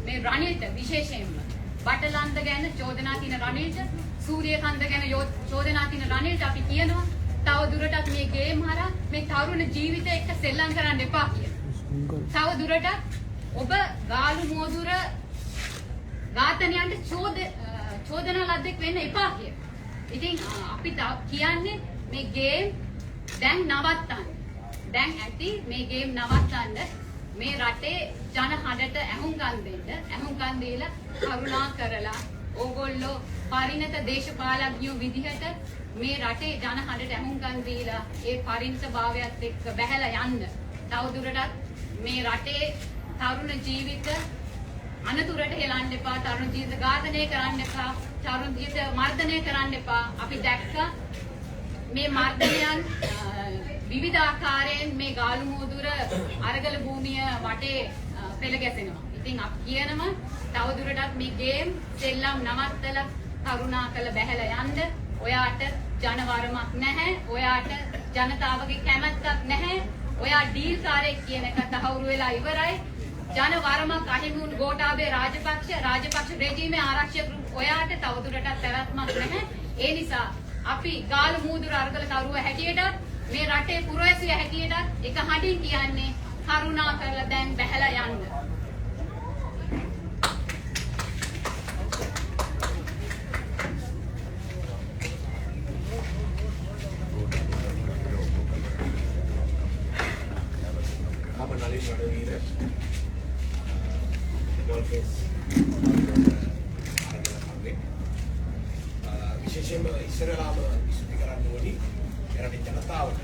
මේ රනිල්ට විශේෂයෙන්ම බටලන්ද ගැන චෝදනා තියෙන රනිල්ට සූර්යකන්ද ගැන චෝදනා තියෙන රනිල්ට අපි කියනවා තව දුරටත් මේ ගේම් හරහා මේ තරුණ ජීවිතය එක්ක සෙල්ලම් කරන්න එපා කියලා. තව දුරටත් ඔබ ගාලු මෝදුර ඝාතනයන්ට චෝදනා ලද්දෙක් වෙන්න එපා කියලා. ඉතින් අපි කියන්නේ මේ ගේම් දැන් නවත්තන්න. දැන් ඇති මේ ගේම් නවත්තන්න මේ රටේ ජන හඬට ඇහුම්කන් දෙන්න. ඇහුම්කන් දීලා කරුණා කරලා ඕගොල්ලෝ පරිණත දේශපාලඥයෝ විදිහට මේ රටේ ජන හඬට ඇහුම්කන් දීලා ඒ පරිණතභාවයත් එක්ක බැහැලා යන්න. තවදුරටත් මේ රටේ තරුණ ජීවිත අනතුරට හෙලන්න එපා, තරුණ ජීවිත ඝාතනය කරන්න එපා, තරුණ ජීවිත මර්ධනය කරන්න එපා. අපි දැක්කා මේ මර්ධනයන් විවිධාකාරයෙන් මේ ගාලු මෝදුර අරගල භූමිය වටේ පෙළ ගැසෙනවා. ඉතින් අපි කියනවා තවදුරටත් මේ ගේම් සෙල්ලම් නවත්තලා කරුණාකර බැහැලා යන්න. ඔයාට ජනවරමක් නැහැ. ඔයාට ජනතාවගේ කැමැත්තක් නැහැ. ඔයා ඩීල් කාරයෙක් කියන එක තහවුරු වෙලා ඉවරයි. ජනවරමක් අහිමි වුණු ගෝඨාභය රාජපක්ෂ රෙජීමේ ආරක්ෂක ඔයාට තවදුරටත් පැවැත්මක් නැහැ. ඒ නිසා අපි ගාලු මූදුර අරගල කරුව හැටියට මේ රටේ පුරවැසිය හැටියට එක හඬින් කියන්නේ කරුණා කරලා දැන් බැහැලා යන්න. විශේෂයෙන්ම ඉස්සරලාම ඉස්පි කරන්න ඕනි එරටේ ජනතාවට.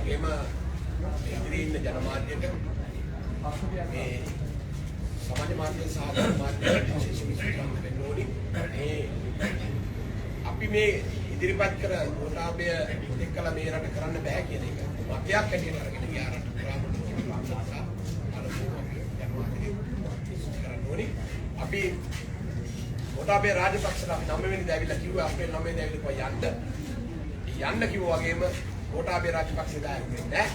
ඒම ඉදිරියේ ඉන්න ජනමාධ්‍යට මේ සමාජ මාධ්‍ය සහ මාධ්‍ය විශේෂ විශ්ලේෂණ වෙන්න ඕනි. අපි මේ ඉදිරිපත් කර ගෝඨාභය එක්කලා මේ රට කරන්න බෑ කියන එක මතයක් ඇටියට අරගෙන ගියා රට අපි ගෝඨාභය රාජපක්ෂලා අපි 9 වෙනිදා ඇවිල්ලා කිව්වා අපේ 9 වෙනිදා ඇවිල්ලා යන්න කිව්වා වගේම ගෝඨාභය රාජපක්ෂ දායකෙ නෑ.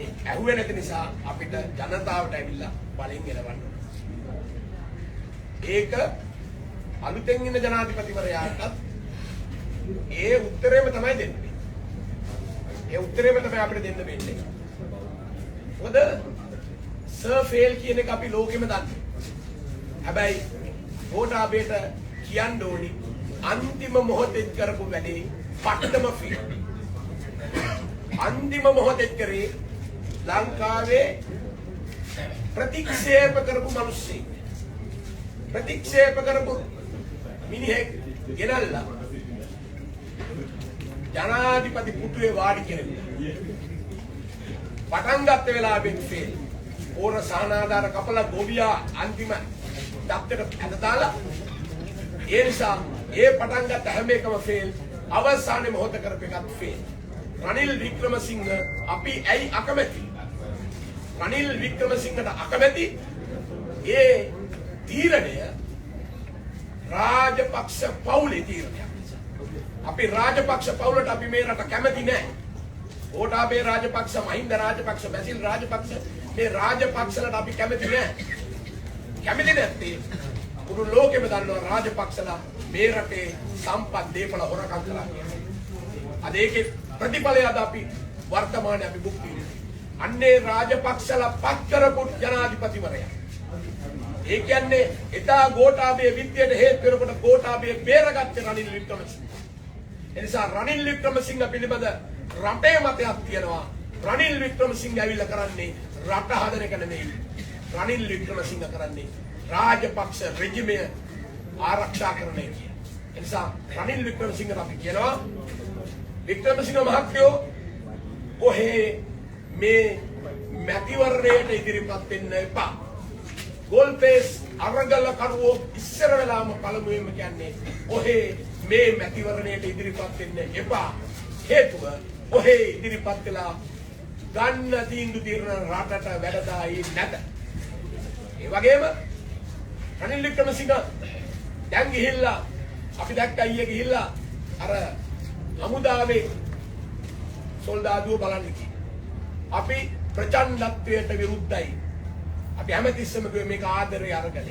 ඒ ඇහුවේ නැති නිසා අපිට ජනතාවට ඇවිල්ලා බලෙන් එලවන්න. ඒක අලුතෙන් ඉන්න ජනාධිපතිවරයාට ඒ උත්තරේම තමයි දෙන්නේ. ඒ උත්තරේම තමයි අපිට දෙන්න වෙන්නේ. මොකද සර් ෆේල් කියන එක අපි ලෝකෙම දන්නේ. හැබැයි ගෝඨාභයට කියන්න ඕනි අන්තිම මොහොතේ කරපු වැඩේ පට්ටම ෆේල්. අන්තිම මොහොතේ කරේ ලංකාවේ ප්‍රතික්ෂේප කරපු මිනිස්සෙක්. ප්‍රතික්ෂේප කරපු මිනිහෙක් ගෙනල්ලා ජනාධිපති පුටුවේ වාඩි කෙරෙන්න. පටන් ගත්ත වෙලාවෙත් ෆේල්. ඕන සහනාධාර කපලා ගොවියා අන්තිම දත්තට ඇද දාලා ඒ නිසා ඒ පටන් ගත්ත හැම එකම ෆේල්. අවසානයේ මොහොත කරපු එකත් ෆේල්. රනිල් වික්‍රමසිංහ අපි ඇයි අකමැති? රනිල් වික්‍රමසිංහට අකමැති ඒ තීරණය රාජපක්ෂ පවුලේ තීරණයක්. අපි රාජපක්ෂ පවුලට අපි මේ රට කැමති නැහැ. ගෝඨාභය රාජපක්ෂ, මහින්ද රාජපක්ෂ, බැසිල් රාජපක්ෂ මේ රාජපක්ෂලට අපි කැමති නැහැ. කැමති නැත්තේ මුළු ලෝකෙම දන්නවා රාජපක්ෂලා මේ රටේ සම්පත් දීපල හොරකම් කරලා කියන්නේ. අද ඒකේ ප්‍රතිඵලය අද අපි වර්තමානයේ අපි භුක්ති විඳිනවා. අන්නේ රාජපක්ෂලා පත් කරපු ජනාධිපතිවරයා. ඒ කියන්නේ එදා ගෝඨාභය විද්‍යට හේතු වෙනකොට ගෝඨාභය බේරගත්තේ රනිල් වික්‍රමසිංහ. එනිසා රනිල් වික්‍රමසිංහ පිළිබඳ රටේ මතයක් තියෙනවා. රනිල් වික්‍රමසිංහ ඇවිල්ලා කරන්නේ රට හදන එක නෙමෙයි. රනිල් වික්‍රමසිංහ කරන්නේ රාජපක්ෂ රෙජිමය ආරක්ෂා කරන එක. එනිසා රනිල් වික්‍රමසිංහට අපි කියනවා වික්‍රමසිංහ මහත්තයෝ කොහේ මේ මැතිවරණයට ඉදිරිපත් වෙන්න එපා. ගෝල්පේස් අරගල කරුවෝ ඉස්සර වෙලාම පළමුවෙන්ම කියන්නේ ඔහේ මේ මැතිවරණයට ඉදිරිපත් වෙන්න එපා. හේතුව ඔහේ ඉදිරිපත් වෙලා ගන්න තීන්දුව తీරන රටට වැඩදායි නැත. ඒ වගේම රනිල් වික්‍රමසිංහ දැන් ගිහිල්ලා අපි දැක්ක අයියේ ගිහිල්ලා අර හමුදාවේ සොල්දාදුව බලන්න කි. අපි ප්‍රචණ්ඩත්වයට විරුද්ධයි. අපි හැමතිස්සෙම කිව්වේ මේක ආදරේ අරගලයක්.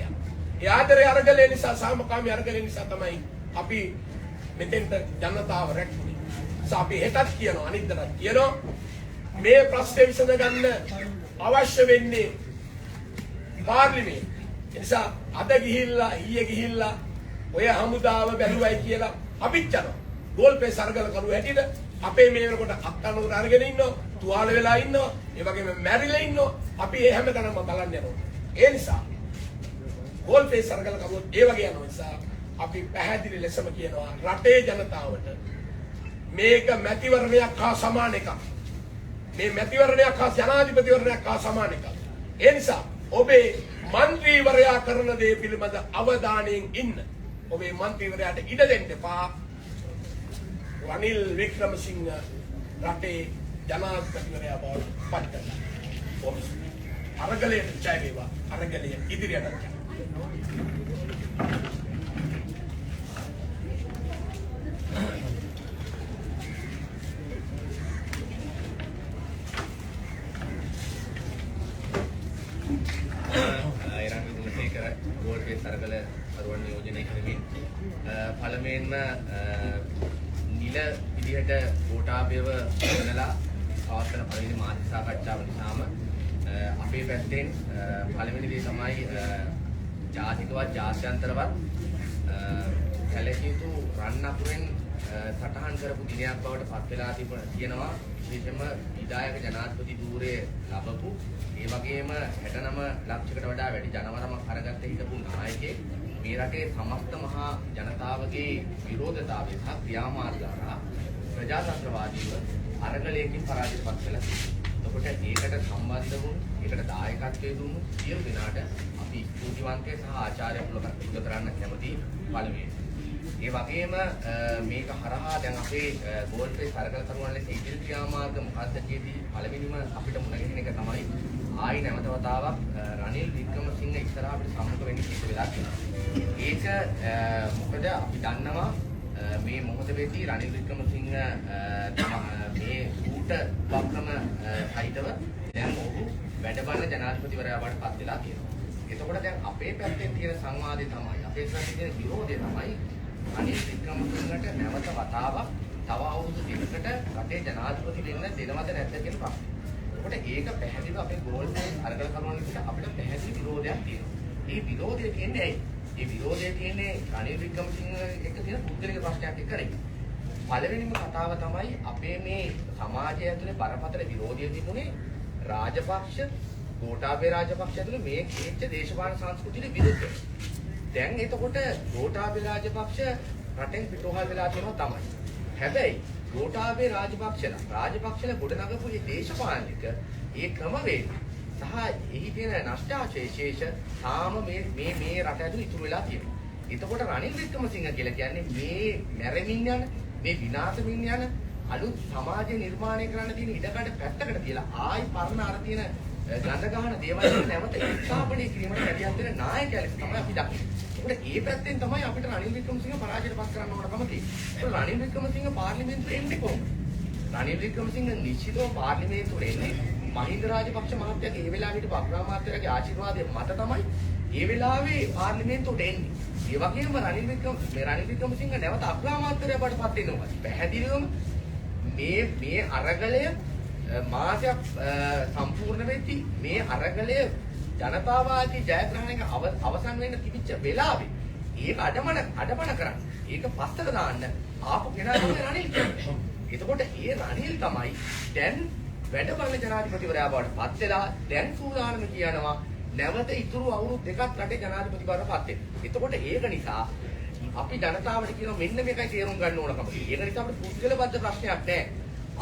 ඒ ආදරේ අරගලේ නිසා සාමකාමී අරගලේ නිසා තමයි අපි මෙතෙන්ට ජනතාව රැක්කුනේ. අපි හෙටත් කියනවා අනිද්දාත් කියනවා මේ ප්‍රශ්නේ විසඳ ගන්න අවශ්‍ය වෙන්නේ පාර්ලිමේන්තුව. ඒ නිසා අද ගිහිල්ලා ඊයේ ගිහිල්ලා ඔය හමුදාව බැලුවයි කියලා අපිත් යනවා. ගෝල්පේ සරගල කරුව හැටියට අපේ මේ වෙනකොට අක්කනුර අරගෙන ඉන්නවා, තුවාල වෙලා ඉන්නවා, ඒ වගේම මැරිලා ඉන්නවා. අපි ඒ හැම තැනම බලන්න යනවා. ඒ නිසා ගෝල්පේ සරගල කරුව ඒ වගේ යනවා නිසා අපි පැහැදිලි ලෙසම කියනවා රටේ ජනතාවට මේක මැතිවරණයක් හා සමාන එකක්. මේ මැතිවරණයක් හා ජනාධිපතිවරණයක් හා සමාන එකක්. ඒ නිසා ඔබේ මන්ත්‍රීවරයා කරන දේ පිළිබඳ අවධානයෙන් ඉන්න. ඔබේ මන්ත්‍රීවරයාට ඉඩ දෙන්න එපා. රනිල් වික්‍රමසිංහ රටේ ජනාධිපතිවරයා බවට පත් කරනවා. අරගලයට ජය වේවා. අරගලය ඉදිරියට යන්න. ගෝල්පේ සරගල කරුවන් නියෝජනය කරමින් පළමුවෙන්ම නිල විදිහට ගෝඨාභයව ගණනලා පවත්වන පළවෙනි මාධ්‍ය සාකච්ඡාව නිසාම අපේ පැත්තෙන් පළවෙනි දේ තමයි ජාතිකවත් ජාත්‍යන්තරවත් කැලේ යුතු රන් අකුරෙන් සටහන් කරපු දිනයක් බවට පත් වෙලා තියෙනවා. විශේෂයෙන්ම විධායක ජනාධිපති ධූරය ලැබපු ඒ වගේම 69 ලක්ෂයකට වඩා වැඩි ජනවරමක් අරගත්ත හිටපු නායකයෙක් මේ රටේ සමස්ත මහා ජනතාවගේ විරෝධතාවය සහ ක්‍රියාමාර්ග හරහා ප්‍රජාතන්ත්‍රවාදීව අරගලයකින් පරාජයපත් කළා. එතකොට ඒකට සම්බන්ධ වුණු, ඒකට දායකත්වයේ දුන්නු සියලු දෙනාට අපි ස්තුතිවන්තය සහ ආචාර්ය පුලකට කරන්න කැමතියි පළමුවෙන්. ඒ වගේම මේක හරහා දැන් අපේ ගෝල්පේ සරගල කරුවන් ලෙස ඉදිරි ක්‍රියාමාර්ග මොකක්ද කියදී පළවෙනිම අපිට මුණ ගැහෙන එක තමයි ආයි නැවත වතාවක් රනිල් වික්‍රමසිංහ ඉස්සරහට සම්මුඛ වෙන්න සිද්ධ වෙලා තියෙනවා. ඒක මොකද අපි දන්නවා මේ මොහොත වෙදී රනිල් වික්‍රමසිංහ මේ ඌට වක්‍රම සහිතව දැන් ඔහු වැඩබල ජනාධිපතිවරයා බවට පත් වෙලා තියෙනවා. එතකොට දැන් අපේ පැත්තෙන් තියෙන සංවාදය තමයි අපේ පැත්තේ තියෙන විරෝධය තමයි රනිල් වික්‍රමසිංහට නැවත වතාවක් තව අවුරුදු 2කට රටේ ජනාධිපති වෙන්න දෙනවද නැද්ද කියන ප්‍රශ්නේ. ඒකට ඒක පැහැදිලිව අපේ ගෝල්පේ අරගල කරුවන් නිසා අපිට පැහැදිලි විරෝධයක් තියෙනවා. මේ විරෝධය කියන්නේ ඇයි? මේ විරෝධය කියන්නේ රනිල් වික්‍රමසිංහ එක්ක තියෙන පුද්ගලික ප්‍රශ්නයක් එක්ක නෙවෙයි. පළවෙනිම කතාව තමයි අපේ මේ සමාජය ඇතුලේ බරපතල විරෝධය තිබුණේ රාජපක්ෂ, ගෝඨාභය රාජපක්ෂ ඇතුලේ මේ කීච්ච දේශපාලන සංස්කෘතියට විරුද්ධව. දැන් එතකොට ගෝඨාභය රාජපක්ෂ රටෙන් පිටෝහල් වෙලා තියෙනවා තමයි. හැබැයි ගෝඨාභය රාජපක්ෂලා ගොඩනගපු මේ දේශපාලනික ඒ ක්‍රමවේද සහ එහි තියෙන නෂ්ටාශේෂ තාම මේ රට ඇතුළේ ඉතුරු වෙලා තියෙනවා. එතකොට රනිල් වික්‍රමසිංහ කියලා කියන්නේ මේ මැරෙමින් යන, මේ විනාශමින් යන අලුත් සමාජය නිර්මාණය කරන්න තියෙන ඉඩකඩ පැත්තකට තියලා ආයි පරණ අර තියෙන ගඳ ගන්න දේවල් නැවත ස්ථාපනය කිරීමට වැඩියක් දෙන නායකයෙක් තමයි අපි දකින්නේ. ඒකට ඒ පැත්තෙන් තමයි අපිට රනිල් වික්‍රමසිංහ පරාජයට පත් කරන්න ඕනකම තියෙන්නේ. ඒක රනිල් වික්‍රමසිංහ පාර්ලිමේන්තුවේ එන්නේ කොහොමද? රනිල් වික්‍රමසිංහ නිශ්චිතව පාර්ලිමේන්තුවේ එන්නේ මහින්ද රාජපක්ෂ මහත්තයාගේ ඒ වෙලාවේ හිටපු අග්‍රාමාත්‍යවරයාගේ ආශිර්වාදය මත තමයි ඒ වෙලාවේ පාර්ලිමේන්තුවට එන්නේ. ඒ වගේම රනිල් වික්‍රමසිංහ නැවත අග්‍රාමාත්‍යවරයා බවට පත් වෙනවා. පැහැදිලිවම මේ අරගලය මාසයක් සම්පූර්ණ වෙද්දී මේ අරගලය ජනතාවාදී ජයග්‍රහණයක අවසන් වෙන්න තිබිච්ච වෙලාවේ ඒක අඩමණ කරන්න. ඒක පස්සට දාන්න ආපු කෙනා තමයි රනිල් කියන්නේ. එතකොට ඒ රනිල් තමයි දැන් වැඩ බලන ජනාධිපතිවරයා බවට පත් වෙලා දැන් සූදානම කියනවා නැවත ඉතුරු අවුරුදු දෙකක් රටේ ජනාධිපති බවට පත් වෙන්න. එතකොට ඒක නිසා අපි ජනතාවට කියනවා මෙන්න මේකයි තේරුම් ගන්න ඕනකම. ඒක නිසා අපිට පුද්ගලබද්ධ ප්‍රශ්නයක් නැහැ.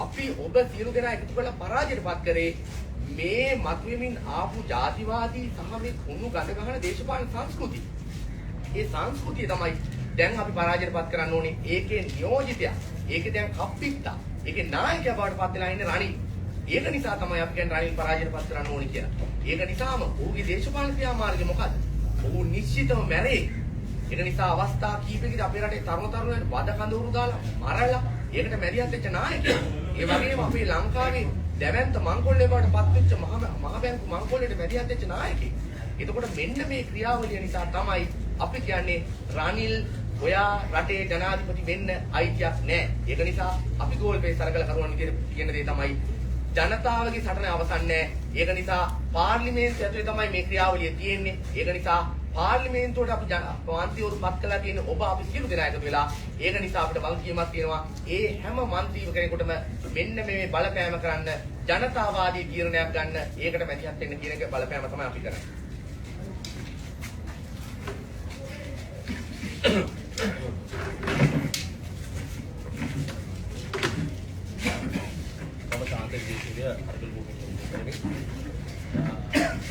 අපි ඔබ සියලු දෙනා එකතු කරලා පරාජයටපත් කරේ මේ මතුවෙමින් ආපු ජාතිවාදී සහ මේ කුණු ගඳ ගහන දේශපාලන සංස්කෘතිය. ඒ සංස්කෘතිය තමයි දැන් අපි පරාජයටපත් කරන්න ඕනේ. ඒකේ නියෝජිතයා, ඒකේ දැන් කප්පිට්ටා, ඒකේ නායකයා බවට පත් වෙලා ඉන්නේ රනිල්. ඒක නිසා තමයි අපි කියන්නේ රනිල් පරාජයටපත් කරන්න ඕනේ කියලා. ඒක නිසාම ඔහුගේ දේශපාලන ක්‍රියාමාර්ගය මොකද්ද? ඔහු නිශ්චිතව මැරේ. ඒක නිසා අවස්ථා කීපයකදී අපේ රටේ තරුණයන්ට වද කඳවුරු දාලා මරලා ඒකට මැරියත් වෙච්ච නායකයෙක්. ඒ වගේම අපේ ලංකාවේ දැවැන්ත මංකොල්ලේ බවට පත් වෙච්ච මහ බැංකු මංකොල්ලේට මැදිහත් වෙච්ච නායකයෙක්. එතකොට මෙන්න මේ ක්‍රියාවලිය නිසා තමයි අපි කියන්නේ රනිල් ඔයා රටේ ජනාධිපති වෙන්න අයිතියක් නැහැ. ඒක නිසා අපි ගෝල්පේ සරකල කරුවන් කියන දේ තමයි ජනතාවගේ සටන අවසන් නැහැ. ඒක නිසා පාර්ලිමේන්තුව ඇතුලේ තමයි මේ ක්‍රියාවලිය තියෙන්නේ. ඒක නිසා පාර්ලිමේන්තුවට අපි මන්ත්‍රීවරු පත් කළා කියන ඔබ අපි සියලු දෙනා එකතු වෙලා ඒක නිසා අපිට වගකීමක් තියෙනවා. ඒ හැම මන්ත්‍රීව කෙනෙකුටම මෙන්න මේ බලපෑම කරන්න ජනතාවාදී තීරණයක් ගන්න ඒකට මැදිහත් වෙන්න කියන එක බලපෑම තමයි අපි කරන්නේ.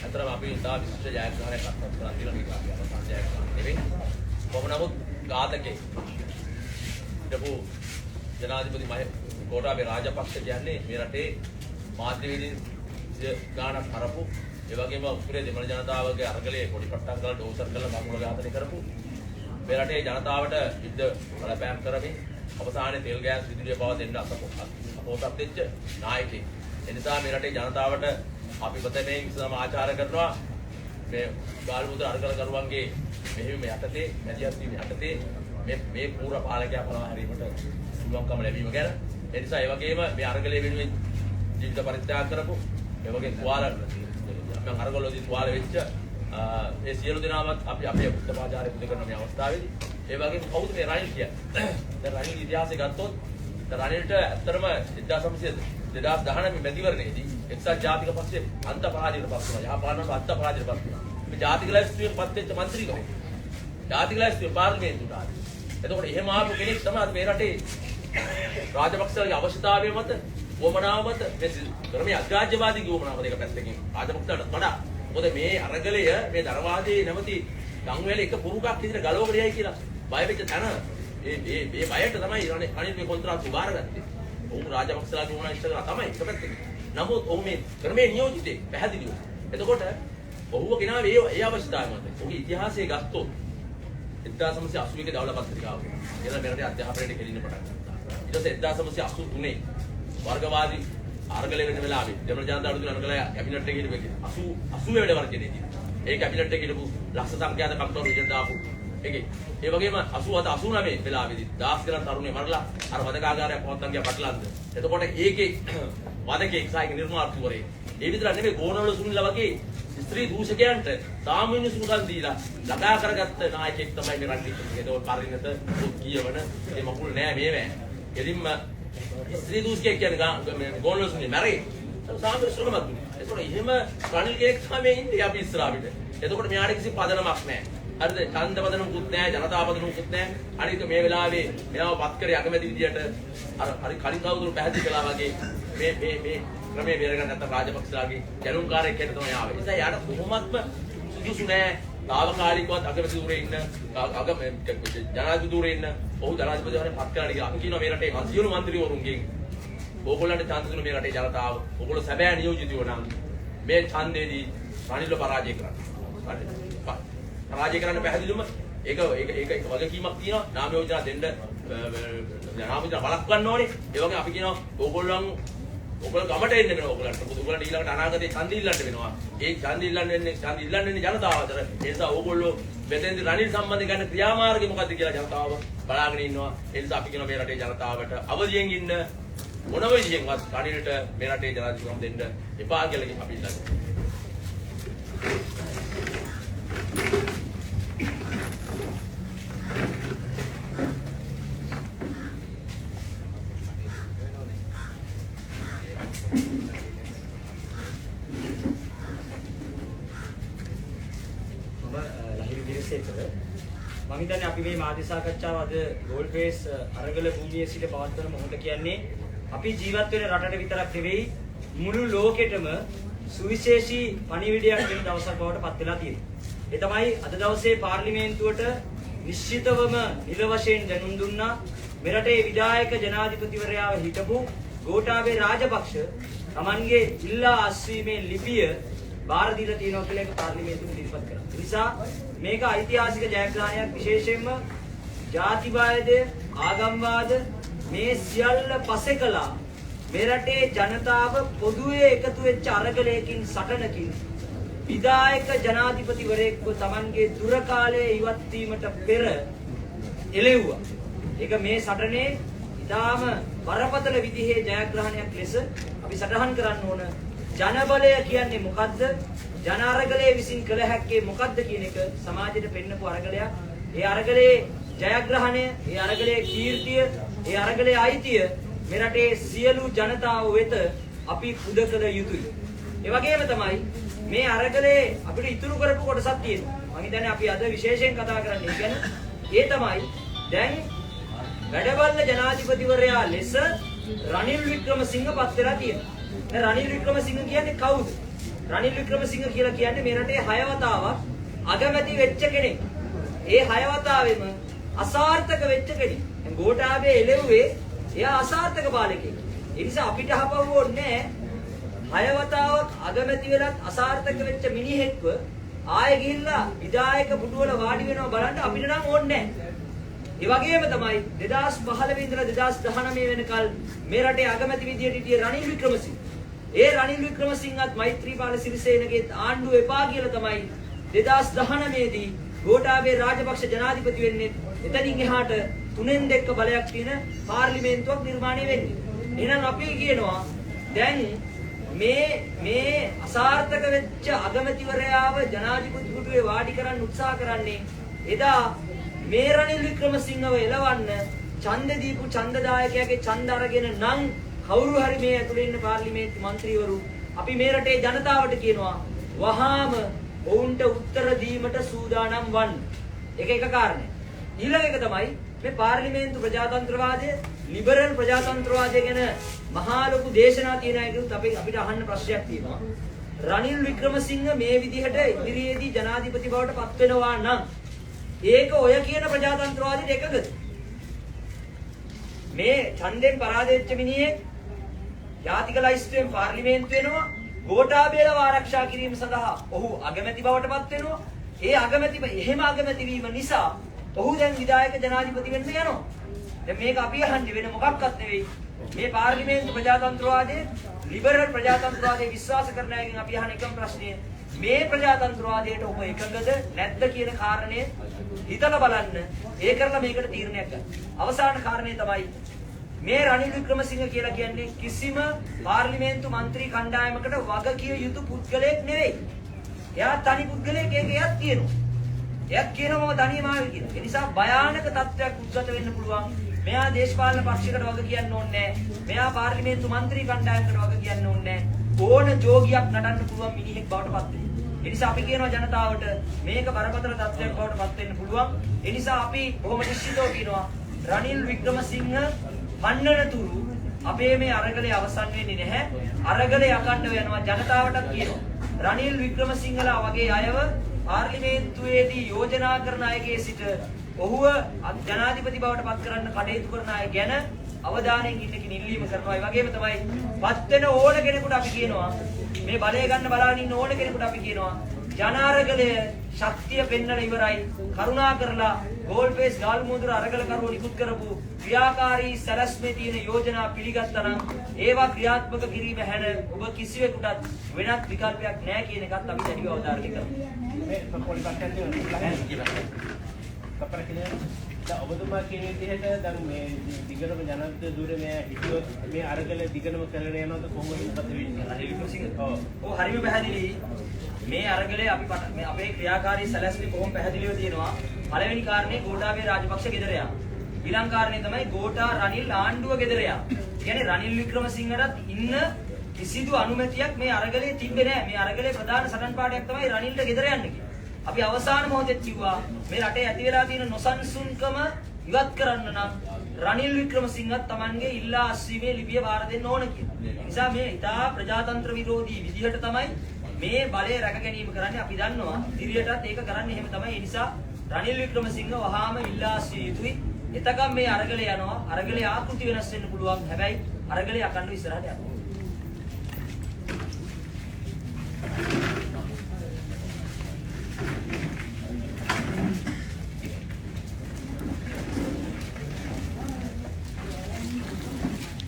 අතරම අපි ඉතා විශේෂ ජයග්‍රහණයක් අත්පත් කරලා තියෙනවා මේක අපි අවසන් ජයග්‍රහණය නෙවෙයි. කොහොම නමුත් ඝාතකේ හිටපු ජනාධිපති ගෝඨාභය රාජපක්ෂ කියන්නේ මේ රටේ මාධ්‍යවේදීන් ගානක් හරපු ඒ වගේම උතුරේ දෙමළ ජනතාවගේ අරගලයේ පොඩි පට්ටම් කරලා ඩෝසර් කරලා බමුණු ඝාතනය කරපු මේ රටේ ජනතාවට යුද්ධ බලපෑම් කරමින් අවසානයේ තෙල් ගෑස් විදුලිය පව දෙන්න අපෝසත් වෙච්ච නායකයෙක්. ඒ නිසා මේ රටේ ජනතාවට අපි ප්‍රථමයෙන් ඉස්ලාම ආචාර කරනවා මේ ගාල් මුද්‍ර අරගල කරුවන්ගේ මෙහෙම යටතේ මැදිහත් වීම යටතේ මේ පූර්ව පාලකයා පලවා හැරීමට පුළුවන්කම ලැබීම ගැන. ඒ නිසා ඒ වගේම මේ අරගලයේ වෙනුවෙන් ජීවිත පරිත්‍යාග කරපු ඒ වගේ තුවාල මම අරගලවලදී තුවාල වෙච්ච ඒ සියලු දෙනාමත් අපි අපේ උත්තමාචාරය පුද කරන මේ අවස්ථාවේදී ඒ වගේම කවුද මේ රනිල් කියන්නේ? දැන් රනිල් ඉතිහාසය ගත්තොත් රනිල්ට ඇත්තටම 2019 මැතිවරණයේදී එක්සත් ජාතික පක්ෂයේ අන්ත පරාජයට පත් වුණා. යහපාලනට අන්ත පරාජයට පත් වුණා. මේ ජාතික ලැයිස්තුවෙන් පත් වෙච්ච മന്ത്രിකම. ජාතික ලැයිස්තුවේ පාර්ලිමේන්තුවට ආවේ. එතකොට එහෙම ආපු කෙනෙක් තමයි මේ රටේ රාජපක්ෂගේ අවශ්‍යතාවය මත වමනාව මත මේ අග්‍රාජ්‍යවාදී ගෝමනාව දෙක පැත්තකින් රාජපක්ෂට වඩා මොකද මේ අරගලය මේ දරවාදී නැමැති ගම්වැල එක පුරුකක් විදිහට ගලවගෙන යයි කියලා බය වෙච්ච තැන මේ බයට තමයි රනිල් මේ කොන්ත්‍රාත්තු බාරගත්තේ. ඔවුන් රාජපක්ෂලා ගෝමනා ඉෂ්ට කරලා තමයි එක පැත්තකින්. නමුත් ඔවුන් මේ ක්‍රමේ නියෝජිතේ පැහැදිලිව. එතකොට ඔහුව ගෙනාවේ ඒ අවශ්‍යතාවය මත. ඔහුගේ ඉතිහාසයේ ගත්තොත් 1981 දවල පත්‍රිකාව. එළ මෙරටේ අධ්‍යාපනයට කෙලින්න පටන් ගත්තා. ඊට පස්සේ 1983 වර්ගවාදී අරගලේ වෙන වෙලාවේ දෙමළ ජනතාවට දුන්න අරගලය කැබිනට් එකේ හිටපු 80 වැඩ වර්ජනයේදී. ඒ කැබිනට් එකේ හිටපු ලක්ෂ සංඛ්‍යාත කම්පියුටර් විජන් දාපු ඒකේ ඒ වගේම 88 89 වෙලාවේදී 10 ගණන් තරුණිය මරලා අර වදකාගාරයක් පවත්තන් ගියා පටලන්ද. එතකොට ඒකේ වදකේ සායක නිර්මාතෘවරේ ඒ විතර නෙමෙයි ගෝනවල සුනිලා වගේ ස්ත්‍රී දූෂකයන්ට සාමාන්‍ය සුණුකම් දීලා ලගා කරගත්ත නායකයෙක් තමයි මේ රනිල්. ඒකෝට පරිණත කියවන මේ මකුල් නෑ මේවැ. එදින්ම ස්ත්‍රී දූෂකයෙක් කියන්නේ ගෝනවල සුනිලා මැරේ. සාමාන්‍ය ශ්‍රමයක් දුන්නේ. ඒකෝට එහෙම රනිල් කෙනෙක් තමයි ඉන්නේ අපි ඉස්සරහට. එතකොට මෙයාට කිසි පදනමක් නෑ. හරිද? ඡන්ද පදනමකුත් නෑ, ජනතා පදනමකුත් නෑ. අනික මේ වෙලාවේ මෙයාව පත් කරේ අගමැති විදියට අර හරි කලින් කවුරුරු පැහැදිලි කළා වගේ මේ ක්‍රමයේ බේරගන්න නැත්නම් රාජපක්ෂලාගේ ජනුකාරයෙක් හැට තමයි ආවේ. ඒ නිසා යාට කොහොමත්ම සුදුසු නෑ. తాවකාලිකවත් අගමැති දුරේ ඉන්න ජනාධිපති දුරේ ඉන්න ඔහු ජනාධිපතිවරයෙක් පත් කරලා ගියා. අපි කියනවා මේ රටේ සියලු മന്ത്രിවරුන්ගෙන් ඕගොල්ලන්ට ඡන්ද දුන්න මේ රටේ ජනතාව ඕගොල්ලෝ සැබෑ නියෝජිතයෝ නම් මේ ඡන්දේදී රනිල්ව පරාජය කරන්න. හරිද? පරාජය කරන්න පැහැදිලිවම ඒක වගකීමක් තියෙනවා. නාම යෝජනා දෙන්න නාම යෝජනා බලක්වන්න ඕනේ. ඒ වගේ අපි කියනවා ඕගොල්ලෝ ගමට එන්න වෙනවා ඕගොල්ලන්ට. ඕගොල්ලන්ට ඊළඟට අනාගතේ ඡන්ද ඉල්ලන්න වෙනවා. ඒ ඡන්ද ඉල්ලන්න වෙන්නේ ජනතාව අතර. ඒ නිසා ඕගොල්ලෝ මෙතෙන්දි රනිල් සම්බන්ධ ගන්න ක්‍රියාමාර්ගය මොකක්ද කියලා ජනතාව බලාගෙන ඉන්නවා. ඒ නිසා අපි කියනවා මේ රටේ ජනතාවට අවදියෙන් ඉන්න මොන විදියෙන්වත් රනිල්ට මේ රටේ ජනාධිපතිකම දෙන්න එපා කියලා අපි ඉල්ලනවා. මම හිතන්නේ අපි මේ මාධ්‍ය සාකච්ඡාව අද ගෝල්ෆේස් අරගල භූමියේ සිට පවත්වන මොහොත කියන්නේ අපි ජීවත් වෙන රටට විතරක් නෙවෙයි මුළු ලෝකෙටම සුවිශේෂී පණිවිඩයක් දෙන දවසක් බවට පත් වෙලා තියෙනවා. ඒ තමයි අද දවසේ පාර්ලිමේන්තුවට නිශ්චිතවම නිල වශයෙන් දැනුම් දුන්නා මෙරටේ විධායක ජනාධිපතිවරයාව හිටපු ගෝඨාභය රාජපක්ෂ Tamanගේ ඉල්ලා අස්වීමේ ලිපිය බාර දීලා තියෙනවා කියලා ඒක පාර්ලිමේන්තුවේ ඉදිරිපත් කරා. ඒ නිසා මේක ඓතිහාසික ජයග්‍රහණයක්. විශේෂයෙන්ම ජාතිවාදය, ආගම්වාද මේ සියල්ල පසෙකලා මේ රටේ ජනතාව පොදුවේ එකතු වෙච්ච අරගලයකින් සටනකින් විධායක ජනාධිපතිවරයෙක්ව Tamanගේ දුර කාලයේ ඉවත් වීමට පෙර එළෙව්වා. ඒක මේ සටනේ ඉතාම බරපතල විදිහේ ජයග්‍රහණයක් ලෙස අපි සටහන් කරන්න ඕන. ජනබලය කියන්නේ මොකද්ද? ජන අරගලයේ විසින් කළ හැක්කේ මොකද්ද කියන එක සමාජයට පෙන්නපු අරගලයක්. ඒ අරගලයේ ජයග්‍රහණය, ඒ අරගලයේ කීර්තිය, ඒ අරගලයේ අයිතිය මේ රටේ සියලු ජනතාව වෙත අපි පුද කළ යුතුයි. ඒ වගේම තමයි මේ අරගලයේ අපිට ඉතුරු කරපු කොටසක් තියෙනවා. මම හිතන්නේ අපි අද විශේෂයෙන් කතා කරන්නේ ඒ ගැන. ඒ තමයි දැන් වැඩබල්ල ජනාධිපතිවරයා ලෙස රනිල් වික්‍රමසිංහ පත් වෙලා තියෙනවා. දැන් රනිල් වික්‍රමසිංහ කියන්නේ කවුද? රනිල් වික්‍රමසිංහ කියලා කියන්නේ මේ රටේ 6 වතාවක් අගමැති වෙච්ච කෙනෙක්. ඒ 6 වතාවෙම අසාර්ථක වෙච්ච කෙනෙක්. දැන් ගෝඨාභය එළෙව්වේ එයා අසාර්ථක පාලකයෙක්. ඒ නිසා අපිට හපව ඕනේ 6 වතාවක් අගමැති වෙලත් අසාර්ථක වෙච්ච මිනිහෙක්ව ආයෙ ගිහිල්ලා විධායක පුටුවල වාඩි වෙනවා බලන්න අපිට නම් ඕනේ නැහැ. ඒ වගේම තමයි 2015 ඉඳලා 2019 වෙනකල් මේ රටේ අගමැති විදියට හිටියේ රනිල් වික්‍රමසිංහ. ඒ රනිල් වික්‍රමසිංහත් මෛත්‍රීපාල සිරිසේනගේ ආණ්ඩුව එපා කියලා තමයි 2019 දී ගෝඨාභය රාජපක්ෂ ජනාධිපති වෙන්නේ. එතනින් එහාට 3/2 බලයක් තියෙන පාර්ලිමේන්තුවක් නිර්මාණය වෙන්නේ. එහෙනම් අපි කියනවා දැන් මේ අසාර්ථක වෙච්ච අගමැතිවරයාව ජනාධිපති පුටුවේ වාඩි කරන්න උත්සාහ කරන්නේ එදා මේ රනිල් වික්‍රමසිංහව එලවන්න ඡන්ද දීපු ඡන්දදායකයාගේ ඡන්ද අරගෙන නම් කවුරු හරි මේ ඇතුලේ ඉන්න පාර්ලිමේන්තු මන්ත්‍රීවරු අපි මේ රටේ ජනතාවට කියනවා වහාම ඔවුන්ට උත්තර දීමට සූදානම් වන්න. ඒක එක කාරණයක්. ඊළඟ එක තමයි මේ පාර්ලිමේන්තු ප්‍රජාතන්ත්‍රවාදය, ලිබරල් ප්‍රජාතන්ත්‍රවාදය ගැන මහා ලොකු දේශනා තියෙන අයගෙනුත් අපිට අහන්න ප්‍රශ්නයක් තියෙනවා. රනිල් වික්‍රමසිංහ මේ විදිහට ඉදිරියේදී ජනාධිපති බවට පත් වෙනවා නම් ඒක ඔය කියන ප්‍රජාතන්ත්‍රවාදයට එකගද? මේ ඡන්දෙන් පරාජය වෙච්ච මිනිහෙක් ජාතික ලයිස්තුවෙන් පාර්ලිමේන්තු වෙනවා, ගෝඨාභයව ආරක්ෂා කිරීම සඳහා ඔහු අගමැති බවට පත් වෙනවා. ඒ එහෙම අගමැති වීම නිසා ඔහු දැන් විධායක ජනාධිපති වෙන්න යනවා. දැන් මේක අපි අහන්නේ වෙන මොකක්වත් නෙවෙයි. මේ පාර්ලිමේන්තු ප්‍රජාතන්ත්‍රවාදයේ ලිබරල් ප්‍රජාතන්ත්‍රවාදයේ විශ්වාස කරන අයගෙන් අපි අහන එකම ප්‍රශ්නය මේ ප්‍රජාතන්ත්‍රවාදයට ඔබ එකඟද නැද්ද කියන කාරණය හිතලා බලන්න. ඒ කරලා මේකට තීරණයක් ගන්න. අවසාන කාරණය තමයි මේ රනිල් වික්‍රමසිංහ කියලා කියන්නේ කිසිම පාර්ලිමේන්තු මන්ත්‍රී කණ්ඩායමකට වග කිය යුතු පුද්ගලයෙක් නෙවෙයි. එයා තනි පුද්ගලයෙක්. ඒක එයාත් කියනවා. එයාත් කියනවා මම තනියම ආවේ කියලා. ඒ නිසා භයානක තත්ත්වයක් උද්ගත වෙන්න පුළුවන්. මෙයා දේශපාලන පක්ෂයකට වග කියන්න ඕනේ නැහැ. මෙයා පාර්ලිමේන්තු මන්ත්‍රී කණ්ඩායමකට වග කියන්න ඕනේ නැහැ. ඕන ජෝගියක් නටන්න පුළුවන් මිනිහෙක් බවට පත් වෙනවා. ඒ නිසා අපි කියනවා ජනතාවට මේක බරපතල තත්ත්වයක් බවට පත් වෙන්න පුළුවන්. ඒ නිසා අපි බොහොම නිශ්චිතව කියනවා රනිල් වික්‍රමසිංහ පන්නනතුරු අපේ මේ අරගලේ අවසන් වෙන්නේ නැහැ. අරගලේ අකණ්ඩව යනවා. ජනතාවටත් කියනවා රනිල් වික්‍රමසිංහලා වගේ අයව පාර්ලිමේන්තුවේදී යෝජනා කරන අයගේ සිට ඔහුව ජනාධිපති බවට පත් කරන්න කටයුතු කරන අය ගැන අවධානයෙන් ඉන්න කියන ඉල්ලීම කරනවා. ඒ වගේම තමයි පත් වෙන ඕන කෙනෙකුට අපි කියනවා මේ බලය ගන්න බලාගෙන ඉන්න ඕන කෙනෙකුට අපි කියනවා ජනාරගලය ශක්තිය පෙන්වලා ඉවරයි. කරුණා කරලා ගෝල්ෆේස් ගාල්මුදුර අරගලකරුවෝ නිකුත් කරපු ක්‍රියාකාරී සැලැස්මේ තියෙන යෝජනා පිළිගත්තා නම් ඒවා ක්‍රියාත්මක කිරීම හැර ඔබ කිසිවෙකුටත් වෙනත් විකල්පයක් නැහැ කියන එකත් අපි දැඩිව අවධාරණය කරනවා. ඔබතුමා කියන විදිහට දැන් මේ දිගටම ජනාධිපති ධූරේ මේ හිටියොත් මේ අරගල දිගටම කරගෙන යනවද කොහොමද ඉපද වෙන්නේ? රනිල් වික්‍රමසිංහ. ඔව් හරිම පැහැදිලි. මේ අරගලේ අපි මේ අපේ ක්‍රියාකාරී සැලැස්මේ කොහොම පැහැදිලිව තියෙනවා. පළවෙනි කාරණේ ගෝඨාභය රාජපක්ෂ ගෙදර යාම. ඊළඟ කාරණේ තමයි ගෝඨා රනිල් ආණ්ඩුව ගෙදර යාම. කියන්නේ රනිල් වික්‍රමසිංහටත් ඉන්න කිසිදු අනුමැතියක් මේ අරගලේ තිබ්බේ නැහැ. මේ අරගලේ ප්‍රධාන සටන් පාඩයක් තමයි රනිල්ට ගෙදර යන්න කියන්නේ. අපි අවසාන මොහොතේ කිව්වා මේ රටේ ඇති වෙලා තියෙන නොසන්සුන්කම ඉවත් කරන්න නම් රනිල් වික්‍රමසිංහත් Tamanගේ ඉල්ලා අස්වීමේ ලිපිය බාර දෙන්න ඕන කියලා. ඒ නිසා මේ ඉතා ප්‍රජාතන්ත්‍ර විරෝධී විදිහට තමයි මේ බලය රැක ගැනීම කරන්නේ. අපි දන්නවා ඉදිරියටත් ඒක කරන්නේ එහෙම තමයි. ඒ නිසා රනිල් වික්‍රමසිංහ වහාම ඉල්ලා අස්විය යුතුයි. එතකම් මේ අරගලේ යනවා. අරගලේ ආකෘති වෙනස් වෙන්න පුළුවන්. හැබැයි අරගලේ අකණ්ඩව ඉස්සරහට යනවා.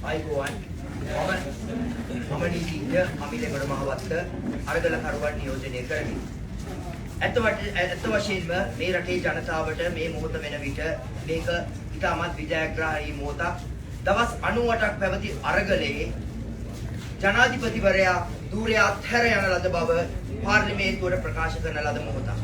අයිබෝවන් රාජ අමිලගොඩ මහවත්ත අරගලකරුවන් නියෝජනය කරමි. ඇත්ත වශයෙන්ම මේ රටේ ජනතාවට මේ මොහොත වෙන විට මේක ඉතාමත් විජයග්‍රාහී මොහොතක්. දවස් 98ක් පැවති අරගලයේ ජනාධිපතිවරයා ධූරය අත්හැර යන ලද බව පාර්ලිමේන්තුවට ප්‍රකාශ කරන ලද මොහොතක්.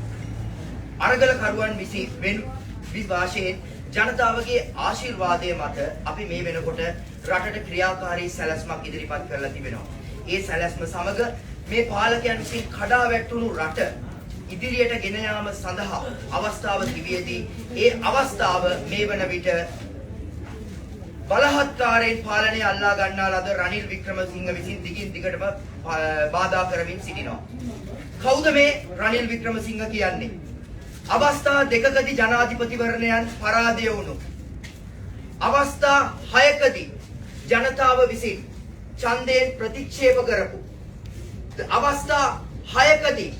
අරගලකරුවන් විසින් විවාශයෙන් ජනතාවගේ ආශිර්වාදය මත අපි මේ වෙනකොට රටට ක්‍රියාකාරී සැලැස්මක් ඉදිරිපත් කරලා තිබෙනවා. ඒ සැලැස්ම සමග මේ පාලකයන් විසින් කඩා වැටුණු රට ඉදිරියට ගෙන යාම සඳහා අවස්ථාව තිබියදී ඒ අවස්ථාව මේ වන විට බලහත්කාරයෙන් පාලනය අල්ලා ගන්නා ලද රනිල් වික්‍රමසිංහ විසින් දිගින් දිගටම බාධා කරමින් සිටිනවා. කවුද මේ රනිල් වික්‍රමසිංහ කියන්නේ? අවස්ථා දෙකකදී ජනාධිපතිවරණයන් පරාජය වුණු. අවස්ථා 6කදී ජනතාව විසින් ඡන්දයෙන් ප්‍රතික්ෂේප කරපු. අවස්ථා 6කදී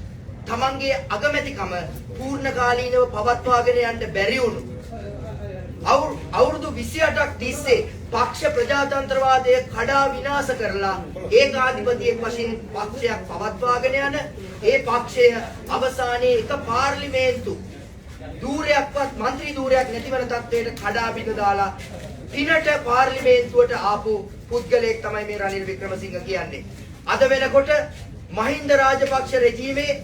තමන්ගේ අගමැතිකම පූර්ණකාලීනව පවත්වාගෙන යන්න බැරි වුණු. අවුරුදු 28ක් තිස්සේ පක්ෂ ප්‍රජාතන්ත්‍රවාදය කඩා විනාශ කරලා ඒකාධිපතියෙක් වශයෙන් පක්ෂයක් පවත්වාගෙන යන ඒ පක්ෂය අවසානයේ එක පාර්ලිමේන්තු ධූරයක්වත් മന്ത്രി ධූරයක් නැතිවන තත්ත්වයට කඩා බිඳ දාලා පිනට පාර්ලිමේන්තුවට ආපු පුද්ගලයෙක් තමයි මේ රනිල් වික්‍රමසිංහ කියන්නේ. අද වෙනකොට මහින්ද රාජපක්ෂ රෙජීමේ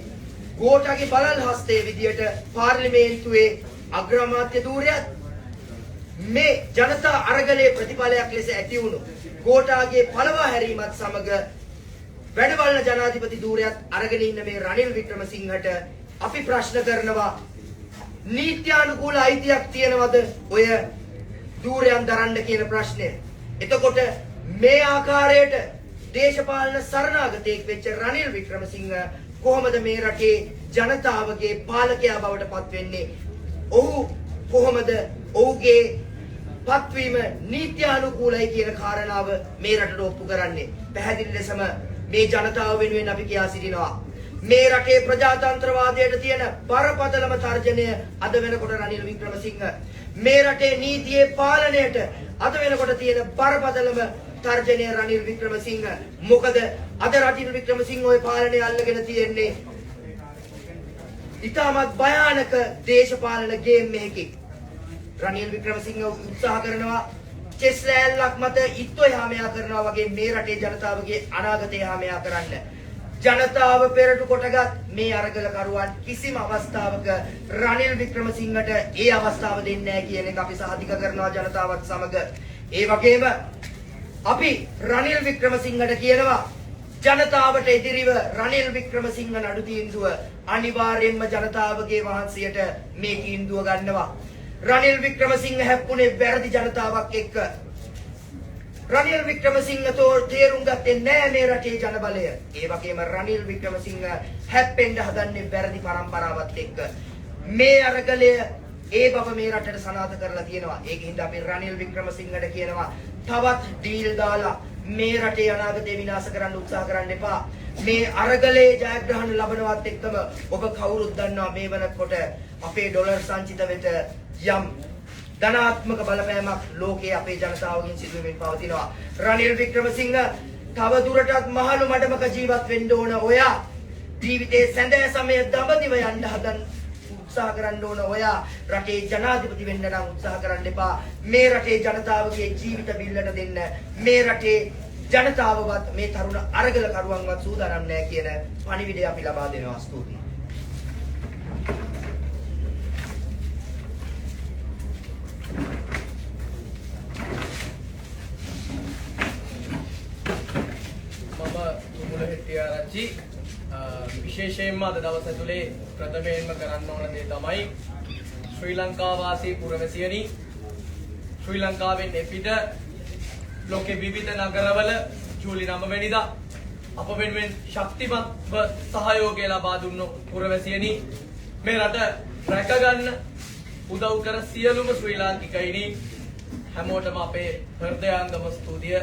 ගෝඨාගේ බලල් හස්තයේ විදියට පාර්ලිමේන්තුවේ අග්‍රාමාත්‍ය ධූරයත් මේ ජනතා අරගලයේ ප්‍රතිඵලයක් ලෙස ඇති වුණු ගෝඨාගේ පළවා හැරීමත් සමග වැඩවලන ජනාධිපති ධූරයත් අරගෙන ඉන්න මේ රනිල් වික්‍රමසිංහට අපි ප්‍රශ්න කරනවා නීත්‍යානුකූල අයිතියක් තියනවද ඔය ධූරයන් දරන්න කියන ප්‍රශ්නය. එතකොට මේ ආකාරයට දේශපාලන සරණාගතයෙක් වෙච්ච රනිල් වික්‍රමසිංහ කොහොමද මේ රටේ ජනතාවගේ පාලකයා බවට පත් වෙන්නේ? ඔහු කොහොමද ඔහුගේ පත්වීම නීත්‍යානුකූලයි කියන කාරණාව මේ රටට ඔප්පු කරන්නේ? පැහැදිලි ලෙසම මේ ජනතාව වෙනුවෙන් අපි කියා සිටිනවා මේ රටේ ප්‍රජාතන්ත්‍රවාදයට තියෙන බරපතලම තර්ජනය අද වෙනකොට රනිල් වික්‍රමසිංහ, මේ රටේ නීතියේ පාලනයට අද වෙනකොට තියෙන බරපතලම තර්ජනය රනිල් වික්‍රමසිංහ. මොකද අද රනිල් වික්‍රමසිංහ ඔය පාලනය අල්ලගෙන තියෙන්නේ ඉතාමත් භයානක දේශපාලන ගේම් එකකින්. රනිල් වික්‍රමසිංහ උත්සාහ කරනවා චෙස් ලෑල්ලක් මත ඉත්තු එහා මෙහා කරනවා වගේ මේ රටේ ජනතාවගේ අනාගතය එහා මෙහා කරන්න. ජනතාව පෙරටු කොටගත් මේ අරගලකරුවන් කිසිම අවස්ථාවක රනිල් වික්‍රමසිංහට ඒ අවස්ථාව දෙන්නේ නැහැ කියන එක අපි සහතික කරනවා ජනතාවත් සමග. ඒ වගේම අපි රනිල් වික්‍රමසිංහට කියනවා ජනතාවට ඉදිරිව රනිල් වික්‍රමසිංහ නඩු තීන්දුව අනිවාර්යයෙන්ම ජනතාවගේ වහන්සියට මේ තීන්දුව ගන්නවා. රනිල් වික්‍රමසිංහ හැප්පුණේ වැරදි ජනතාවක් එක්ක. රනිල් වික්‍රමසිංහ තේරුම් ගත්තේ නෑ මේ රටේ ජනබලය. ඒ වගේම රනිල් වික්‍රමසිංහ හැප්පෙන්න හදන්නේ වැරදි පරම්පරාවත් එක්ක. මේ අරගලය ඒ බව මේ රටට සනාථ කරලා තියෙනවා. ඒකින්ද අපි රනිල් වික්‍රමසිංහට කියනවා තවත් ඩීල් දාලා මේ රටේ අනාගතය විනාශ කරන්න උත්සාහ කරන්න එපා. මේ අරගලයේ ජයග්‍රහණ ලබනවත් එක්කම ඔබ කවුරුත් දන්නවා මේ වෙනකොට අපේ ඩොලර් සංචිත වෙත යම් ධනාත්මක බලපෑමක් ලෝකයේ අපේ ජනතාවගෙන් සිදුවෙමින් පවතිනවා. රනිල් වික්‍රමසිංහ තව දුරටත් මහලු මඩමක ජීවත් වෙන්න ඕන. ඔයා ජීවිතේ සැඳෑ සමය දඹදිව යන්න හදන උත්සාහ කරන්න ඕන. ඔයා රටේ ජනාධිපති වෙන්න නම් උත්සාහ කරන්න එපා. මේ රටේ ජනතාවගේ ජීවිත බිල්ලට දෙන්න මේ රටේ ජනතාවවත් මේ තරුණ අරගලකරුවන්වත් සූදානම් නැහැ කියන පණිවිඩය අපි ලබා දෙනවා. ස්තුතියි. විශේෂයෙන්ම අද දවස ඇතුලේ ප්‍රථමයෙන්ම කරන්න ඕන දේ තමයි ශ්‍රී ලංකා වාසී පුරවැසියනි, ශ්‍රී ලංකාවෙන් එපිට ලෝකේ විවිධ නගරවල ජූලි 9 වෙනිදා අප වෙනුවෙන් ශක්තිමත්ව සහයෝගය ලබා දුන්නු පුරවැසියනි, මේ රට රැකගන්න උදව් කර සියලුම ශ්‍රී ලාංකිකයිනි හැමෝටම අපේ හෘදයාංගම ස්තුතිය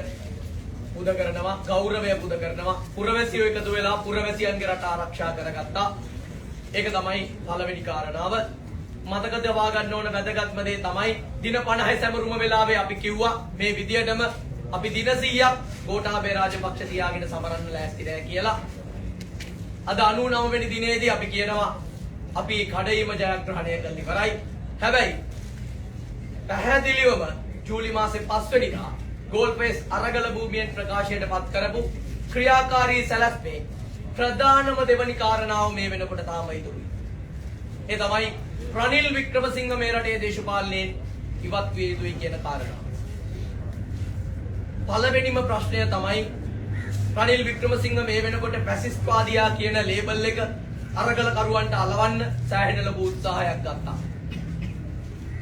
පුද කරනවා, ගෞරවය පුද කරනවා. පුරවැසියෝ එකතු වෙලා පුරවැසියන්ගේ රට ආරක්ෂා කරගත්තා. ඒක තමයි පළවෙනි කාරණාව. මතක තබා ගන්න ඕන වැදගත්ම දේ තමයි දින 50 සැමරුම වෙලාවේ අපි කිව්වා මේ විදියටම අපි දින 100ක් ගෝඨාභය රාජපක්ෂ තියාගෙන සමරන්න ලෑස්ති නැහැ කියලා. අද 99 වෙනි දිනේදී අපි කියනවා අපි කඩයිම ජයග්‍රහණය කළ ඉවරයි. හැබැයි පැහැදිලිවම ජූලි මාසේ 5 වෙනිදා ගෝල්ෆේස් අරගල භූමියෙන් ප්‍රකාශයට පත් කරපු ක්‍රියාකාරී සැලැස්මේ ප්‍රධානම දෙවනි කාරණාව මේ වෙනකොට තාම ඉතුරුයි. ඒ තමයි රනිල් වික්‍රමසිංහ මේ රටේ දේශපාලනයෙන් ඉවත් විය යුතුයි කියන කාරණාව. පළවෙනිම ප්‍රශ්නය තමයි රනිල් වික්‍රමසිංහ මේ වෙනකොට ෆැසිස්ට්වාදියා කියන ලේබල් එක අරගල කරුවන්ට අලවන්න සෑහෙන ලොකු උත්සාහයක් ගත්තා.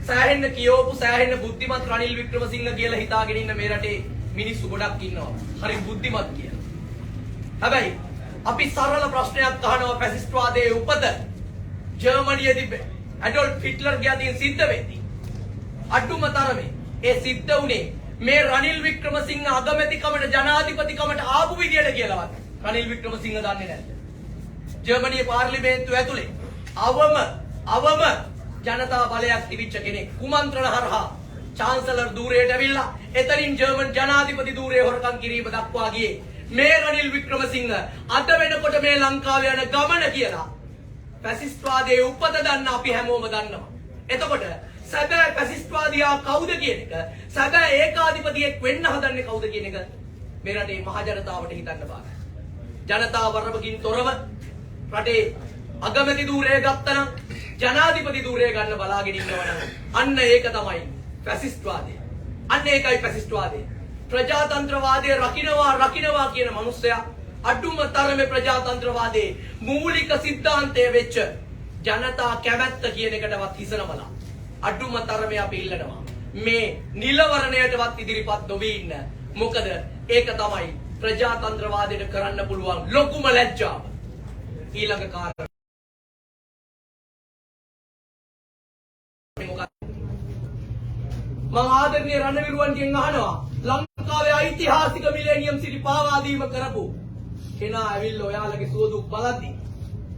සෑහෙන කියවපු සෑහෙන බුද්ධිමත් රනිල් වික්‍රමසිංහ කියලා හිතාගෙන ඉන්න මේ රටේ මිනිස්සු ගොඩක් ඉන්නවා. හරි බුද්ධිමත් කියලා. හැබැයි අපි සරල ප්‍රශ්නයක් අහනවා ෆැසිස්ට්වාදයේ උපත ජර්මනියේදී ඇඩොල්ෆ් හිට්ලර්ගේ අතින් සිද්ධ වෙද්දී අඩුම තරමේ ඒ සිද්ධ වුණේ මේ රනිල් වික්‍රමසිංහ අගමැතිකමට ජනාධිපතිකමට ආපු විදියට කියලාවත් රනිල් වික්‍රමසිංහ දන්නේ නැද්ද? ජර්මනියේ පාර්ලිමේන්තුව ඇතුලේ අවම ජනතා බලයක් තිබිච්ච කෙනෙක් කුමන්ත්‍රණ හරහා චාන්සලර් ධූරයට ඇවිල්ලා එතනින් ජර්මන් ජනාධිපති ධූරයේ හොරකම් කිරීම දක්වා ගියේ මේ රනිල් වික්‍රමසිංහ අද වෙනකොට මේ ලංකාවේ යන ගමන කියලා ෆැසිස්ට්වාදයේ උපත දන්න අපි හැමෝම දන්නවා. එතකොට සැබෑ ෆැසිස්ට්වාදියා කවුද කියන එක, සැබෑ ඒකාධිපතියෙක් වෙන්න හදන්නේ කවුද කියන එක මේ රටේ මහ ජනතාවට හිතන්න බෑ. ජනතාව වරමකින් තොරව රටේ අගමැති ධූරය ගත්තනම් ජනාධිපති ධූරය ගන්න බලාගෙන ඉන්නවනම් අන්න ඒක තමයි ෆැසිස්ට්වාදය. අන්න ඒකයි ෆැසිස්ට්වාදය. ප්‍රජාතන්ත්‍රවාදයේ රකින්නවා කියන මිනිස්සයා අඩුම තරමේ ප්‍රජාතන්ත්‍රවාදයේ මූලික સિદ્ધාන්තය වෙච්ච ජනතා කැමැත්ත කියන එකටවත් හිසනමලා අඩුම තරමේ අපි ඉල්ලනවා මේ නිලවරණයටවත් ඉදිරිපත් නොවී ඉන්න. මොකද ඒක තමයි ප්‍රජාතන්ත්‍රවාදයට කරන්න පුළුවන් ලොකුම ලැජ්ජාව. ඊළඟ කාරණා මම ආදරණීය රණවිරුවන්ගෙන් අහනවා ලංකාවේ ඓතිහාසික මිලේනියම් සිටි පාවා දීම කරපු කෙනා ඇවිල්ලා ඔයාලගේ සුවදුක් බලද්දි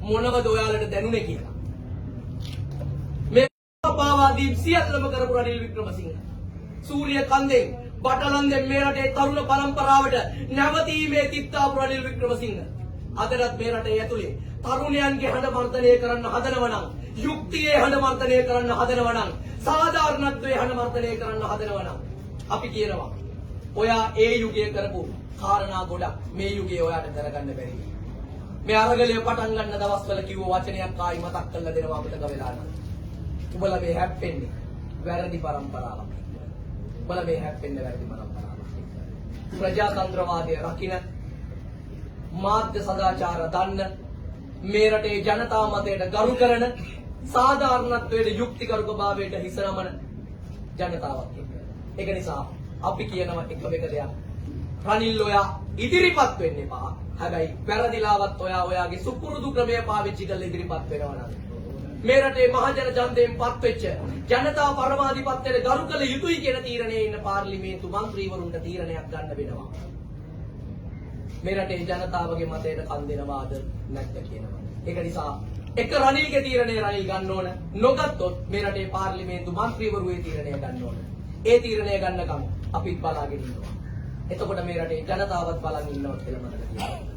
මොනවද ඔයාලට දැනුනේ කියලා. මේ පාවා දීම් සියල්ලම කරපු රනිල් වික්‍රමසිංහ සූර්ය කන්දෙන් බටලන්දෙන් මේ රටේ තරුණ පරම්පරාවට නැවතීමේ තිත්තාපු රනිල් වික්‍රමසිංහ අදටත් මේ රටේ ඇතුලේ තරුණයන්ගේ හඬ මර්ධනය කරන්න හදනවා නම්, යුක්තියේ හඬ මර්ධනය කරන්න හදනවා නම්, සාධාරණත්වයේ හඬ මර්ධනය කරන්න හදනවා නම් අපි කියනවා ඔයා ඒ යුගයේ කරපු කාරණා ගොඩක් මේ යුගයේ ඔයාට කරගන්න බැරි. මේ අරගලය පටන් ගන්න දවස්වල කිව්ව වචනයක් ආයි මතක් කරලා දෙනවා අපිට කවෙලා නම්. උඹලා මේ හැප්පෙන්නේ වැරදි પરම්පරාවක්. උඹලා මේ හැප්පෙන්නේ වැරදි પરම්පරාවක්. ප්‍රජාතන්ත්‍රවාදයේ රකින්න මාධ්‍ය සදාචාර දන්න මේ රටේ ජනතා මතයට ගරු කරන සාධාරණත්වයට යුක්තිකරුක භාවයට හිස නමන ජනතාවක් එක්ක. ඒක නිසා අපි කියනවා එක දෙයක්. රනිල් ඔයා ඉදිරිපත් වෙන්න එපා. හැබැයි වැරදිලාවත් ඔයාගේ සුපුරුදු ක්‍රමය පාවිච්චි කරලා ඉදිරිපත් වෙනවා නම් මේ රටේ මහජන ඡන්දයෙන් පත් වෙච්ච ජනතා පරමාධිපත්‍යයට ගරු කළ යුතුයි කියන තීරණයේ ඉන්න පාර්ලිමේන්තු මන්ත්‍රීවරුන්ට තීරණයක් ගන්න වෙනවා. මේ රටේ ජනතාවගේ මතයට කන් දෙනවාද නැද්ද කියනවා. ඒක නිසා එක රනිල්ගේ තීරණය රනිල් ගන්න ඕන. නොගත්තොත් මේ රටේ පාර්ලිමේන්තු මන්ත්‍රීවරුගේ තීරණය ගන්න ඕන. ඒ තීරණය ගන්නකම් අපිත් බලාගෙන ඉන්නවා. එතකොට මේ රටේ ජනතාවත් බලන් ඉන්නවා කියලා මතක තියාගන්න.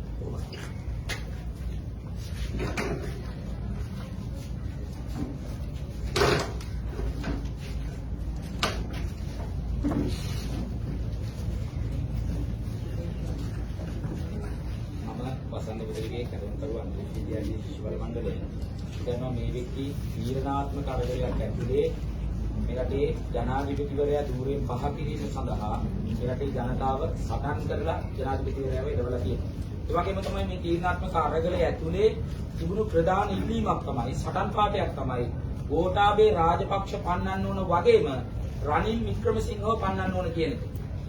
වසන්ත පුදලිගේ කරුණකරුවන් විද්‍යාලයේ ශිෂ්‍යවල මණ්ඩලය කරනවා මේ වෙක්කි තීරණාත්මක අරගලයක් ඇතුලේ මේ රටේ ජනාධිපතිවරයා ධූරයෙන් පහ කිරීම සඳහා මේ රටේ ජනතාව සටන් කරලා ජනාධිපතිවරයාව එළවලා තියෙනවා. ඒ වගේම තමයි මේ තීරණාත්මක අරගලය ඇතුලේ තිබුණු ප්‍රධාන ඉල්ලීමක් තමයි සටන් පාඨයක් තමයි ගෝඨාභය රාජපක්ෂ පන්නන්න ඕන වගේම රනිල් වික්‍රමසිංහව පන්නන්න ඕන කියන එක.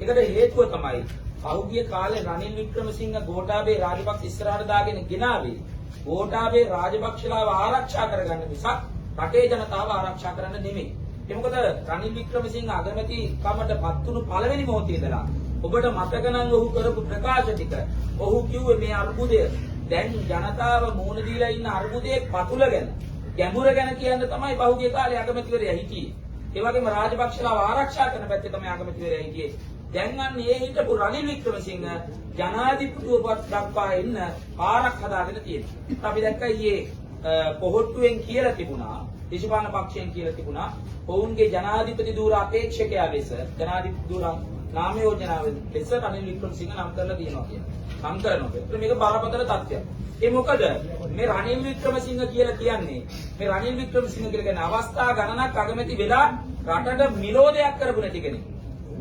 ඒකට හේතුව තමයි පහුගිය කාලේ රනිල් වික්‍රමසිංහ ගෝඨාභය රාජපක්ෂ ඉස්සරහට දාගෙන ගෙනාවේ ගෝඨාභය රාජපක්ෂලාව ආරක්ෂා කරගන්න මිසක් රටේ ජනතාව ආරක්ෂා කරන්න නෙමෙයි. ඒ මොකද රනිල් වික්‍රමසිංහ අගමැති කමට පත් වුණු පළවෙනි මොහොතේ ඉඳලා ඔබට මතක නම් ඔහු කරපු ප්‍රකාශ ටික ඔහු කිව්වේ මේ අර්බුදය දැන් ජනතාව මූණ දීලා ඉන්න අර්බුදයේ පතුල ගැන ගැඹුර ගැන කියන්න තමයි පහුගිය කාලේ අගමැතිවරයා හිටියේ. ඒ වගේම රාජපක්ෂලාව ආරක්ෂා කරන පැත්තේ තමයි අගමැතිවරයා හිටියේ. දැන් අන්න ඒ හිටපු රනිල් වික්‍රමසිංහ ජනාධිපතිතුමා දක්වා එන්න පාරක් හදාගෙන තියෙනවා. අපි දැක්කා ඊයේ පොහොට්ටුවෙන් කියලා තිබුණා, දේශපාලන පක්ෂයෙන් කියලා තිබුණා ඔවුන්ගේ ජනාධිපති ධූර අපේක්ෂකයා ලෙස ජනාධිපති ධූර නාම යෝජනාව ලෙස රනිල් වික්‍රමසිංහ නම් කරලා තියෙනවා කියලා. නම් කරනවා. ඒත් මේක බරපතල තත්ත්වයක්. ඒ මොකද මේ රනිල් වික්‍රමසිංහ කියලා කියන්නේ මේ රනිල් වික්‍රමසිංහ කියලා කියන අවස්ථා ගණනක් අගමැති වෙලා රටට විරෝධයක් කරපු නැති කෙනෙක්.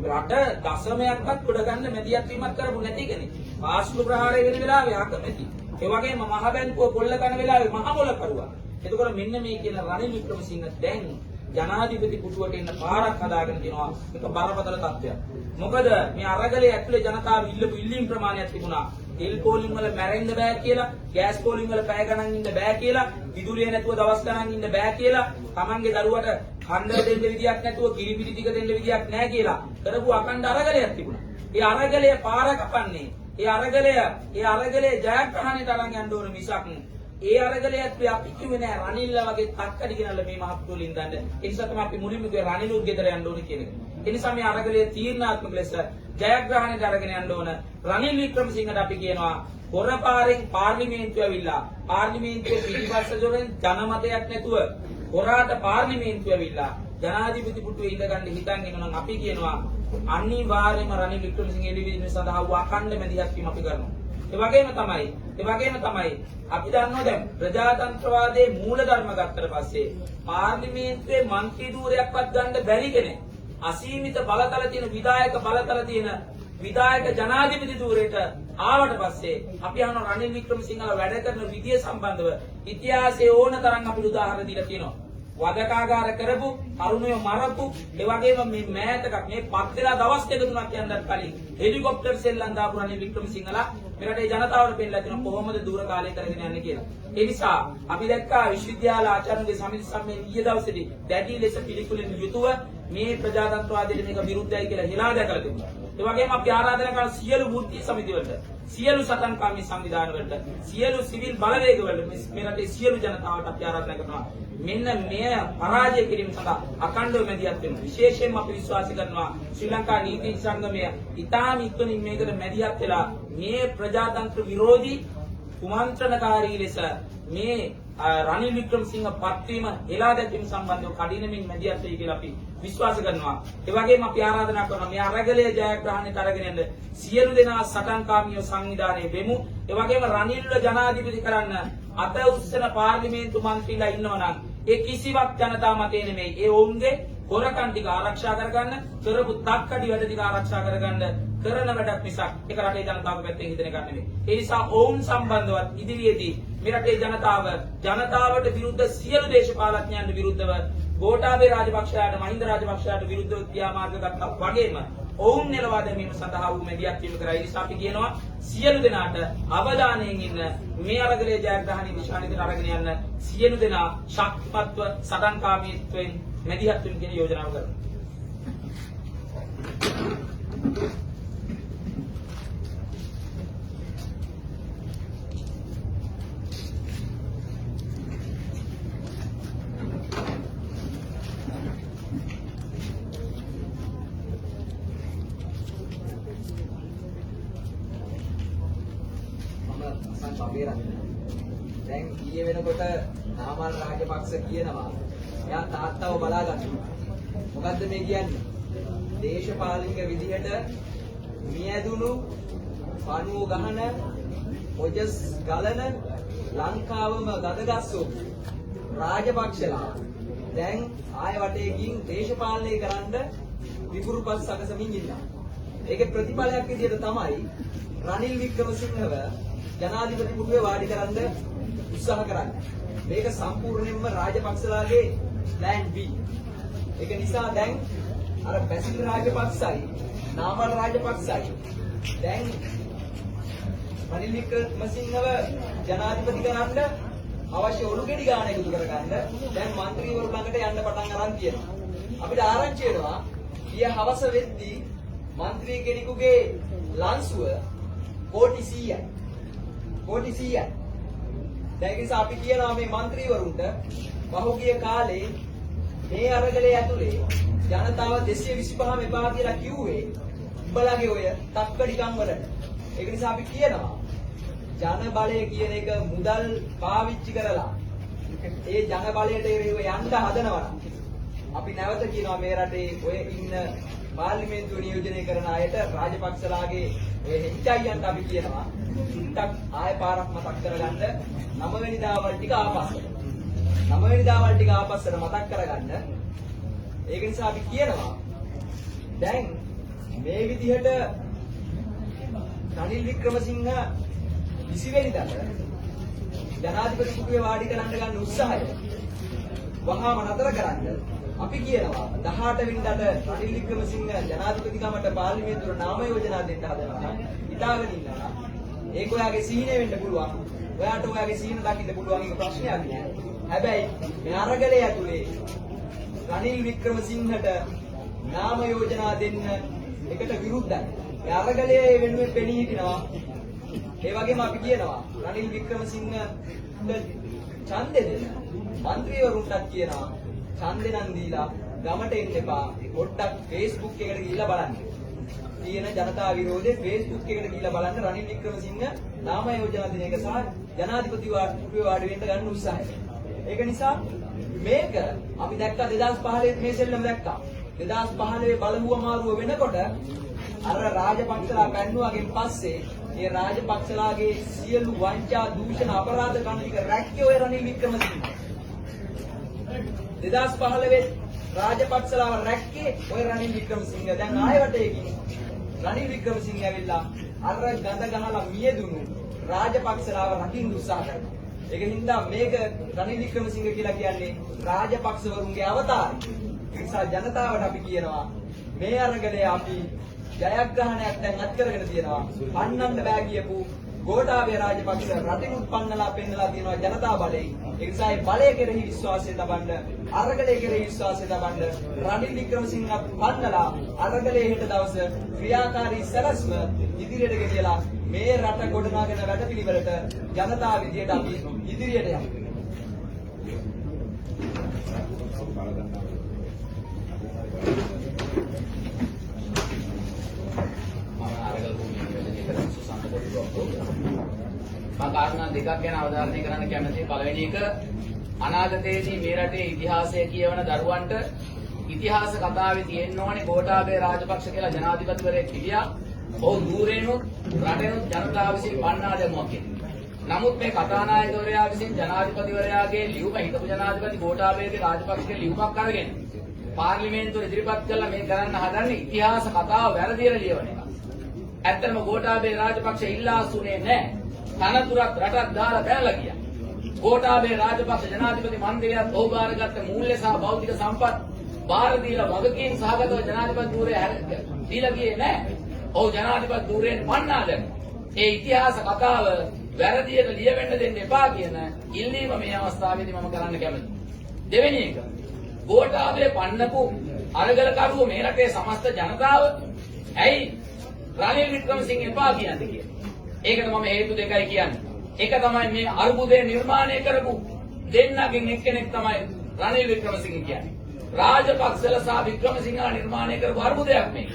රට දශමයක්වත් ගොඩ ගන්න මැදිහත් වීමක් කරපු නැති කෙනෙක්. පාස්කු ප්‍රහාරය වෙන වෙලාවේ අගමැති. ඒ වගේම මහ බැංකුව පොල්ල ගන්න වෙලාවේ මහ මොල කරුවා. එතකොට මෙන්න මේ කියන රනිල් වික්‍රමසිංහ දැන් ජනාධිපති පුටුවට එන්න පාරක් හදාගෙන තිනවා. ඒක බරපතල තත්ත්වයක්. මොකද මේ අරගලයේ ඇතුලේ ජනතාව ඉල්ලපු ඉල්ලීම් ප්‍රමාණයක් තිබුණා. තෙල් පෝලිං වල මැරෙන්න බෑ කියලා, ගෑස් පෝලිං වල පැය ගණන් ඉන්න බෑ කියලා, විදුලිය නැතුව දවස් ගණන් ඉන්න බෑ කියලා, Tamange දරුවට කන්න දෙන්න විදියක් නැතුව කිරිපිටි ටික දෙන්න විදියක් නැහැ කියලා කරපු අකණ්ඩ අරගලයක් තිබුණා. ඒ අරගලය පාර කපන්නේ. ඒ අරගලය ජයග්‍රහණයට අරන් යන්න ඕන මිසක් ඒ අරගලයත් අපි කිව්වේ නෑ රනිල්ලා වගේ තක්කඩි ගෙනල්ලා මේ මහත්තුලින් දන්න. ඒ නිසා තමයි අපි මුලින්ම කිව්වේ රනිලුත් ගෙදර යන්න ඕනේ කියන එක. ඒ නිසා මේ අරගලයේ තීරණාත්මක ලෙස ජයග්‍රහණයට අරගෙන යන්න ඕන. රනිල් වික්‍රමසිංහට අපි කියනවා හොරපාරෙන් පාර්ලිමේන්තුව ඇවිල්ලා පාර්ලිමේන්තුවේ පිටිපස්ස ජොරෙන් ජනමතයක් නැතුව හොරාට පාර්ලිමේන්තුව ඇවිල්ලා ජනාධිපති පුටුවේ ඉඳගන්න හිතන් ඉන්නවා නම් අපි කියනවා අනිවාර්යයෙන්ම රනිල් වික්‍රමසිංහ එළිවීම සඳහා අඛණ්ඩ මැදිහත් වීම අපි කරනවා. ඒ වගේම තමයි අපි දන්නවා දැන් ප්‍රජාතන්ත්‍රවාදයේ මූලධර්ම ගත්තට පස්සේ පාර්ලිමේන්තුවේ മന്ത്രി ධූරයක්වත් ගන්න බැරි කෙනෙක් අසීමිත බලතල තියෙන විධායක ජනාධිපති ධූරයට ආවට පස්සේ අපි අහනවා රනිල් වික්‍රමසිංහලා වැඩ කරන විදිය සම්බන්ධව ඉතිහාසයේ ඕන තරම් අපිට උදාහරණ දීලා තියෙනවා. වදකාගාර කරපු, තරුණයෝ මරපු, ඒ වගේම මේ මෑතක මේ පත් වෙලා දවස් දෙක තුනක් යනවත් කලින් හෙලිකොප්ටර් සෙල්ලම් දාපු රනිල් වික්‍රමසිංහලා මේ රටේ ජනතාවට පෙන්නලා තියෙනවා කොහොමද දුර කාලය කරගෙන යන්නේ කියලා. ඒ නිසා අපි දැක්කා විශ්වවිද්‍යාල ආචාර්යගේ සමිති සම්මේලනයේ ඊයේ දවසේදී දැඩි ලෙස පිළිකුලෙන් යුතුව මේ ප්‍රජාතන්ත්‍රවාදයට මේක විරුද්ධයි කියලා හිලා දැකලා තිබුණා. ඒ වගේම අපි ආරාධනා කරන සියලු වෘත්තීය සමිති වලට, සියලු සටන්කාමී සංවිධාන වලට, සියලු සිවිල් බලවේග වලට මේ රටේ සියලු ජනතාවට අපි ආරාධනා කරනවා මෙන්න මෙය පරාජය කිරීම සඳහා අඛණ්ඩව මැදිහත් වෙන්න. විශේෂයෙන්ම අපි විශ්වාස කරනවා ශ්‍රී ලංකා නීති සංගමය ඉතාම ඉක්මනින් මේකට මැදිහත් වෙලා මේ ප්‍රජාතන්ත්‍ර විරෝධී කුමන්ත්‍රණකාරී ලෙස මේ රනිල් වික්‍රමසිංහ පත්වීම එලා දැක්වීම සම්බන්ධව කඩිනමින් මැදිහත් වෙයි කියලා අපි විශ්වාස කරනවා. ඒ වගේම අපි ආරාධනා කරනවා මේ අරගලයේ ජයග්‍රහණයට අරගෙන යන්න සියලු දෙනා සටන්කාමීව සංවිධානයේ වෙමු. ඒ වගේම රනිල්ව ජනාධිපති කරන්න අත උස්සන පාර්ලිමේන්තු මන්ත්‍රීලා ඉන්නවා නම් ඒ කිසිවක් ජනතා මතේ නෙමෙයි. ඒ ඔවුන්ගේ හොරකම් ටික ආරක්ෂා කරගන්න, කරපු තක්කඩි වැඩ ටික ආරක්ෂා කරගන්න කරන වැඩක් මිසක් ඒක රටේ ජනතාව පැත්තෙන් හිතන එකක් නෙමෙයි. ඒ නිසා ඔවුන් සම්බන්ධවත් ඉදිරියේදී මේ රටේ ජනතාවට විරුද්ධ සියලු දේශපාලඥයන්ට විරුද්ධව ගෝඨාභය රාජපක්ෂයාට මහින්ද රාජපක්ෂයාට විරුද්ධව ක්‍රියාමාර්ග ගත්තා වගේම ඔවුන් නෙලවා දැමීම සඳහා වූ මැදිහත් වීම කරයි. ඒ නිසා අපි කියනවා සියලු දෙනාට අවධානයෙන් ඉන්න මේ අරගලයේ ජයග්‍රහණය දිශානියට අරගෙන යන්න සියලු දෙනා ශක්තිමත්ව සටන්කාමීත්වයෙන් මැදිහත් වෙන්න කියන යෝජනාව කරනවා. දැන් ඊයේ වෙනකොට නාමල් රාජපක්ෂ කියනවා එයා තාත්තව බලා ගන්නවා. මොකද්ද මේ කියන්නේ? දේශපාලනික විදිහට මියදුණු පණුව ගහන ඔජස් ගලන ලංකාවම ගදගස්සු රාජපක්ෂලා දැන් ආය වටේකින් දේශපාලනය කරන්න විකුරුපත් සකසමින් ඉන්නවා. ඒකේ ප්‍රතිඵලයක් විදිහට තමයි රනිල් වික්‍රමසිංහව ජනාධිපති පුටුවේ වාඩි කරන්න උත්සාහ කරන්නේ. මේක සම්පූර්ණයෙන්ම රාජපක්ෂලාගේ plan B. ඒක නිසා දැන් අර බැසිල් රාජපක්ෂයි, නාමල් රාජපක්ෂයි දැන් රනිල් වික්‍රමසිංහව ජනාධිපති කරන්න අවශ්‍ය ඔලුගෙඩි ගාන එකතු කරගන්න දැන් മന്ത്രിවරු ළඟට යන්න පටන් අරන් තියෙනවා. අපිට ආරංචි වෙනවා ඊය හවස වෙද්දී മന്ത്രി කෙනෙකුගේ ලන්සුව කෝටි 100යි. කෝටි 100යි. දැන් ඒ නිසා අපි කියනවා මේ മന്ത്രിවරුන්ට පහුගිය කාලේ මේ අරගලයේ ඇතුලේ ජනතාව 225 මෙපා කියලා කිව්වේ උඹලගේ ඔය තක්කඩිකම් වලට. ඒක නිසා අපි කියනවා ජන බලය කියන එක මුදල් පාවිච්චි කරලා ඒ ජන බලයට එරෙහිව යන්න හදනවා නම් අපි නැවත කියනවා මේ රටේ ඔය ඉන්න පාර්ලිමේන්තුව නියෝජනය කරන අයට රාජපක්ෂලාගේ ඔය හෙච්චයියන්ට අපි කියනවා ටිකක් ආය පාරක් මතක් කරගන්න 9 වෙනි දාවල් ටික ආපස්සට. 9 වෙනි දාවල් ටික ආපස්සට මතක් කරගන්න. ඒක නිසා අපි කියනවා දැන් මේ විදිහට රනිල් වික්‍රමසිංහ 20 වෙනිදාට ජනාධිපති කුටියේ වාඩි කරන්න ගන්න උත්සාහය වහාම නතර කරන්න අපි කියනවා 18 වෙනිදාට රනිල් වික්‍රමසිංහ ජනාධිපතිකමට පාර්ලිමේන්තුවට නාම යෝජනා දෙන්න හදනවා නම් හිතාගෙන ඉන්නවා ඒක ඔයාගේ සීනය වෙන්න පුළුවන් ඔයාට ඔයාගේ සීන දකින්න පුළුවන් ඒක ප්‍රශ්නයක් නෑ හැබැයි මේ අරගලයේ ඇතුලේ රනිල් වික්‍රමසිංහට නාම යෝජනා දෙන්න එකට විරුද්ධයි මේ අරගලයේ වෙනුවෙන් පෙනී හිටිනවා ඒ වගේම අපි කියනවා රනිල් වික්‍රමසිංහට ඡන්දෙ දෙන්න മന്ത്രിවරුන්ටත් කියනවා ඡන්දෙ නම් දීලා ගමට එන්න එපා පොඩ්ඩක් Facebook එකට ගිහිල්ලා බලන්න. තියෙන ජනතා විරෝධයේ Facebook එකට ගිහිල්ලා බලන්න රනිල් වික්‍රමසිංහ නාම යෝජනා දින එක සහ ජනාධිපති වාඩි වෙන්න ගන්න උත්සාහය. ඒක නිසා මේක අපි දැක්කා 2015 මේ සෙල්ලම දැක්කා. 2015 බලහුව මාරුව වෙනකොට අර රාජපක්ෂලා පැන්නුවාගෙන් පස්සේ ඒ රාජපක්ෂලාගේ සියලු වංචා දූෂණ අපරාධ කන් ටික රැක්කේ ඔය රනිල් වික්‍රමසිංහ. 2015 රාජපක්ෂලාව රැක්කේ ඔය රනිල් වික්‍රමසිංහ. දැන් ආයවටයකින් රනිල් වික්‍රමසිංහ ඇවිල්ලා අර ගඳ ගහලා මියදුණු රාජපක්ෂලාව රකින්න උත්සාහ කරනවා. ඒක හින්දා මේක රනිල් වික්‍රමසිංහ කියලා කියන්නේ රාජපක්ෂවරුන්ගේ අවතාරය. ඒ නිසා ජනතාවට අපි කියනවා මේ අරගලේ අපි ජයග්‍රහණයක් දැන් අත් කරගෙන තියෙනවා. පන්නන්න බෑ කියපු ගෝඨාභය රාජපක්ෂ රටිනුත් පන්නලා පෙන්නලා තියෙනවා ජනතා බලයෙන්. ඒ නිසා ඒ බලය කෙරෙහි විශ්වාසය තබන්න, අරගලයේ කෙරෙහි විශ්වාසය තබන්න රනිල් වික්‍රමසිංහත් පන්නලා අරගලයේ හෙට දවස ක්‍රියාකාරී සැලැස්ම ඉදිරියට ගෙනියලා මේ රට ගොඩනගන වැඩපිළිවෙලට ජනතා විදියට අපි ඉදිරියට යමු. මම කාරණා දෙකක් ගැන අවධාරණය කරන්න කැමතියි. පළවෙනි එක අනාගතයේදී මේ රටේ ඉතිහාසය කියවන දරුවන්ට ඉතිහාස කතාවේ තියෙන්න ඕනේ ගෝඨාභය රාජපක්ෂ කියලා ජනාධිපතිවරයෙක් හිටියා. ඔහු දූරේනොත් රටේනොත් ජනතාව විසින් පන්නා දැමුවා කියන්නේ. නමුත් මේ කතානායකවරයා විසින් ජනාධිපතිවරයාගේ ලියුම හිටපු ජනාධිපති ගෝඨාභය රාජපක්ෂගේ ලියුමක් අරගෙන පාර්ලිමේන්තුවේ ඉදිරිපත් කළා මේ කරන්න හදන්නේ ඉතිහාස කතාව වැරදියට ලියවන එක. ඇත්තටම ගෝඨාභය රාජපක්ෂ ඉල්ලාසුනේ නැහැ. තනතුරක් රටක් දාලා බැලලා ගියා. ගෝඨාභය රාජපක්ෂ ජනාධිපති මණ්ඩලයත් ඔහු බාරගත්ත මූල්‍ය සහ භෞතික සම්පත් බාර දීලා වගකීම් සහගතව ජනාධිපති ධූරය දීලා ගියේ නැහැ. ඔහු ජනාධිපති ධූරයෙන් පන්නා දැම්මා. ඒ ඉතිහාස කතාව වැරදියට ලියවෙන්න දෙන්න එපා කියන ඉල්ලීම මේ අවස්ථාවේදී මම කරන්න කැමතියි. දෙවෙනි එක ගෝඨාභය පන්නපු අරගලකරුවෝ මේ රටේ සමස්ත ජනතාව ඇයි රනිල් වික්‍රමසිංහ එපා කියන්නේ කියලා. ඒකට මම හේතු දෙකයි කියන්නේ. එක තමයි මේ අර්බුදය නිර්මාණය කරපු දෙන්නගෙන් එක්කෙනෙක් තමයි රනිල් වික්‍රමසිංහ කියන්නේ. රාජපක්ෂලා සහ වික්‍රමසිංහලා නිර්මාණය කරපු අර්බුදයක් මේ.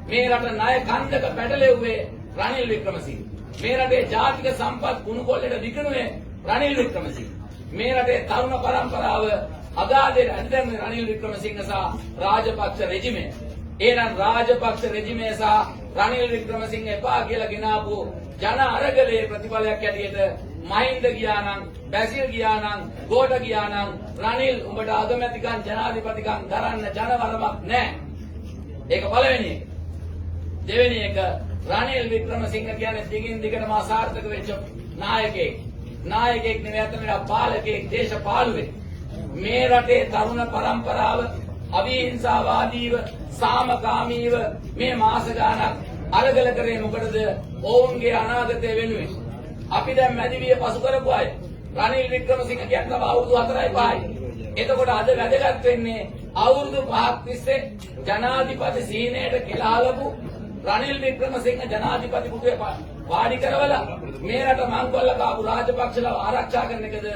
මේ රට ණය කන්දක පැටලෙව්වේ රනිල් වික්‍රමසිංහ. මේ රටේ ජාතික සම්පත් කුණු කොල්ලට විකුණුවේ රනිල් වික්‍රමසිංහ. මේ රටේ තරුණ පරම්පරාව අගාධයට ඇදෙන්නේ රනිල් වික්‍රමසිංහ සහ රාජපක්ෂ රෙජිමේ. එහෙනම් රාජපක්ෂ රෙජිමේ සහ රනිල් වික්‍රමසිංහ එපා කියලා ගෙනාවු ජන අරගලයේ ප්‍රතිඵලයක් ඇටියට මහින්ද ගියා නම්, බැසිල් ගියා නම්, ගෝඨ ගියා නම් රනිල් උඹට අගමැතිකම් ජනාධිපතිකම් දරන්න ජනවරමක් නැහැ. ඒක පළවෙනි එක. දෙවෙනි එක රනිල් වික්‍රමසිංහ කියන්නේ දිගින් දිගටම අසාර්ථක වෙච්ච නායකයෙක්. නායකයෙක් නෙවෙයි අතන පාලකයෙක්, දේශපාලුවෙක්. මේ රටේ තරුණ පරම්පරාව අවිහිංසාවාදීව, සාමකාමීව මේ මාස ගානක් අරගල කරේ මොකටද? ඔවුන්ගේ අනාගතය වෙනුවෙන්. අපි දැන් මැදිවිය පසු කරපු අය රනිල් වික්‍රමසිංහ කියන්න අවුරුදු 4යි 5යි. එතකොට අද වැදගත් වෙන්නේ අවුරුදු 5ක් තිස්සේ ජනාධිපති සීනේට කෙලහලපු රනිල් වික්‍රමසිංහ ජනාධිපති පුටුවේ වාඩි කරවලා මේ රට මංකොල්ල කාපු රාජපක්ෂලා ආරක්ෂා කරන එකද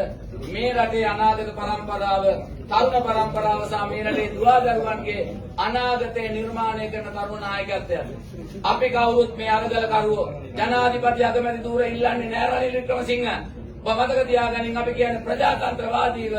මේ රටේ අනාගත පරම්පරාව තරුණ පරම්පරාව සහ මේ රටේ දුවදරුවන්ගේ අනාගතය නිර්මාණය කරන තරුණ නායකත්වයද අපි කවුරුත් මේ අරගල කරුවෝ ජනාධිපති අගමැති ධූර ඉල්ලන්නේ නෑ රනිල් වික්‍රමසිංහ ඔබ මතක තියාගනින් අපි කියන්නේ ප්‍රජාතන්ත්‍රවාදීව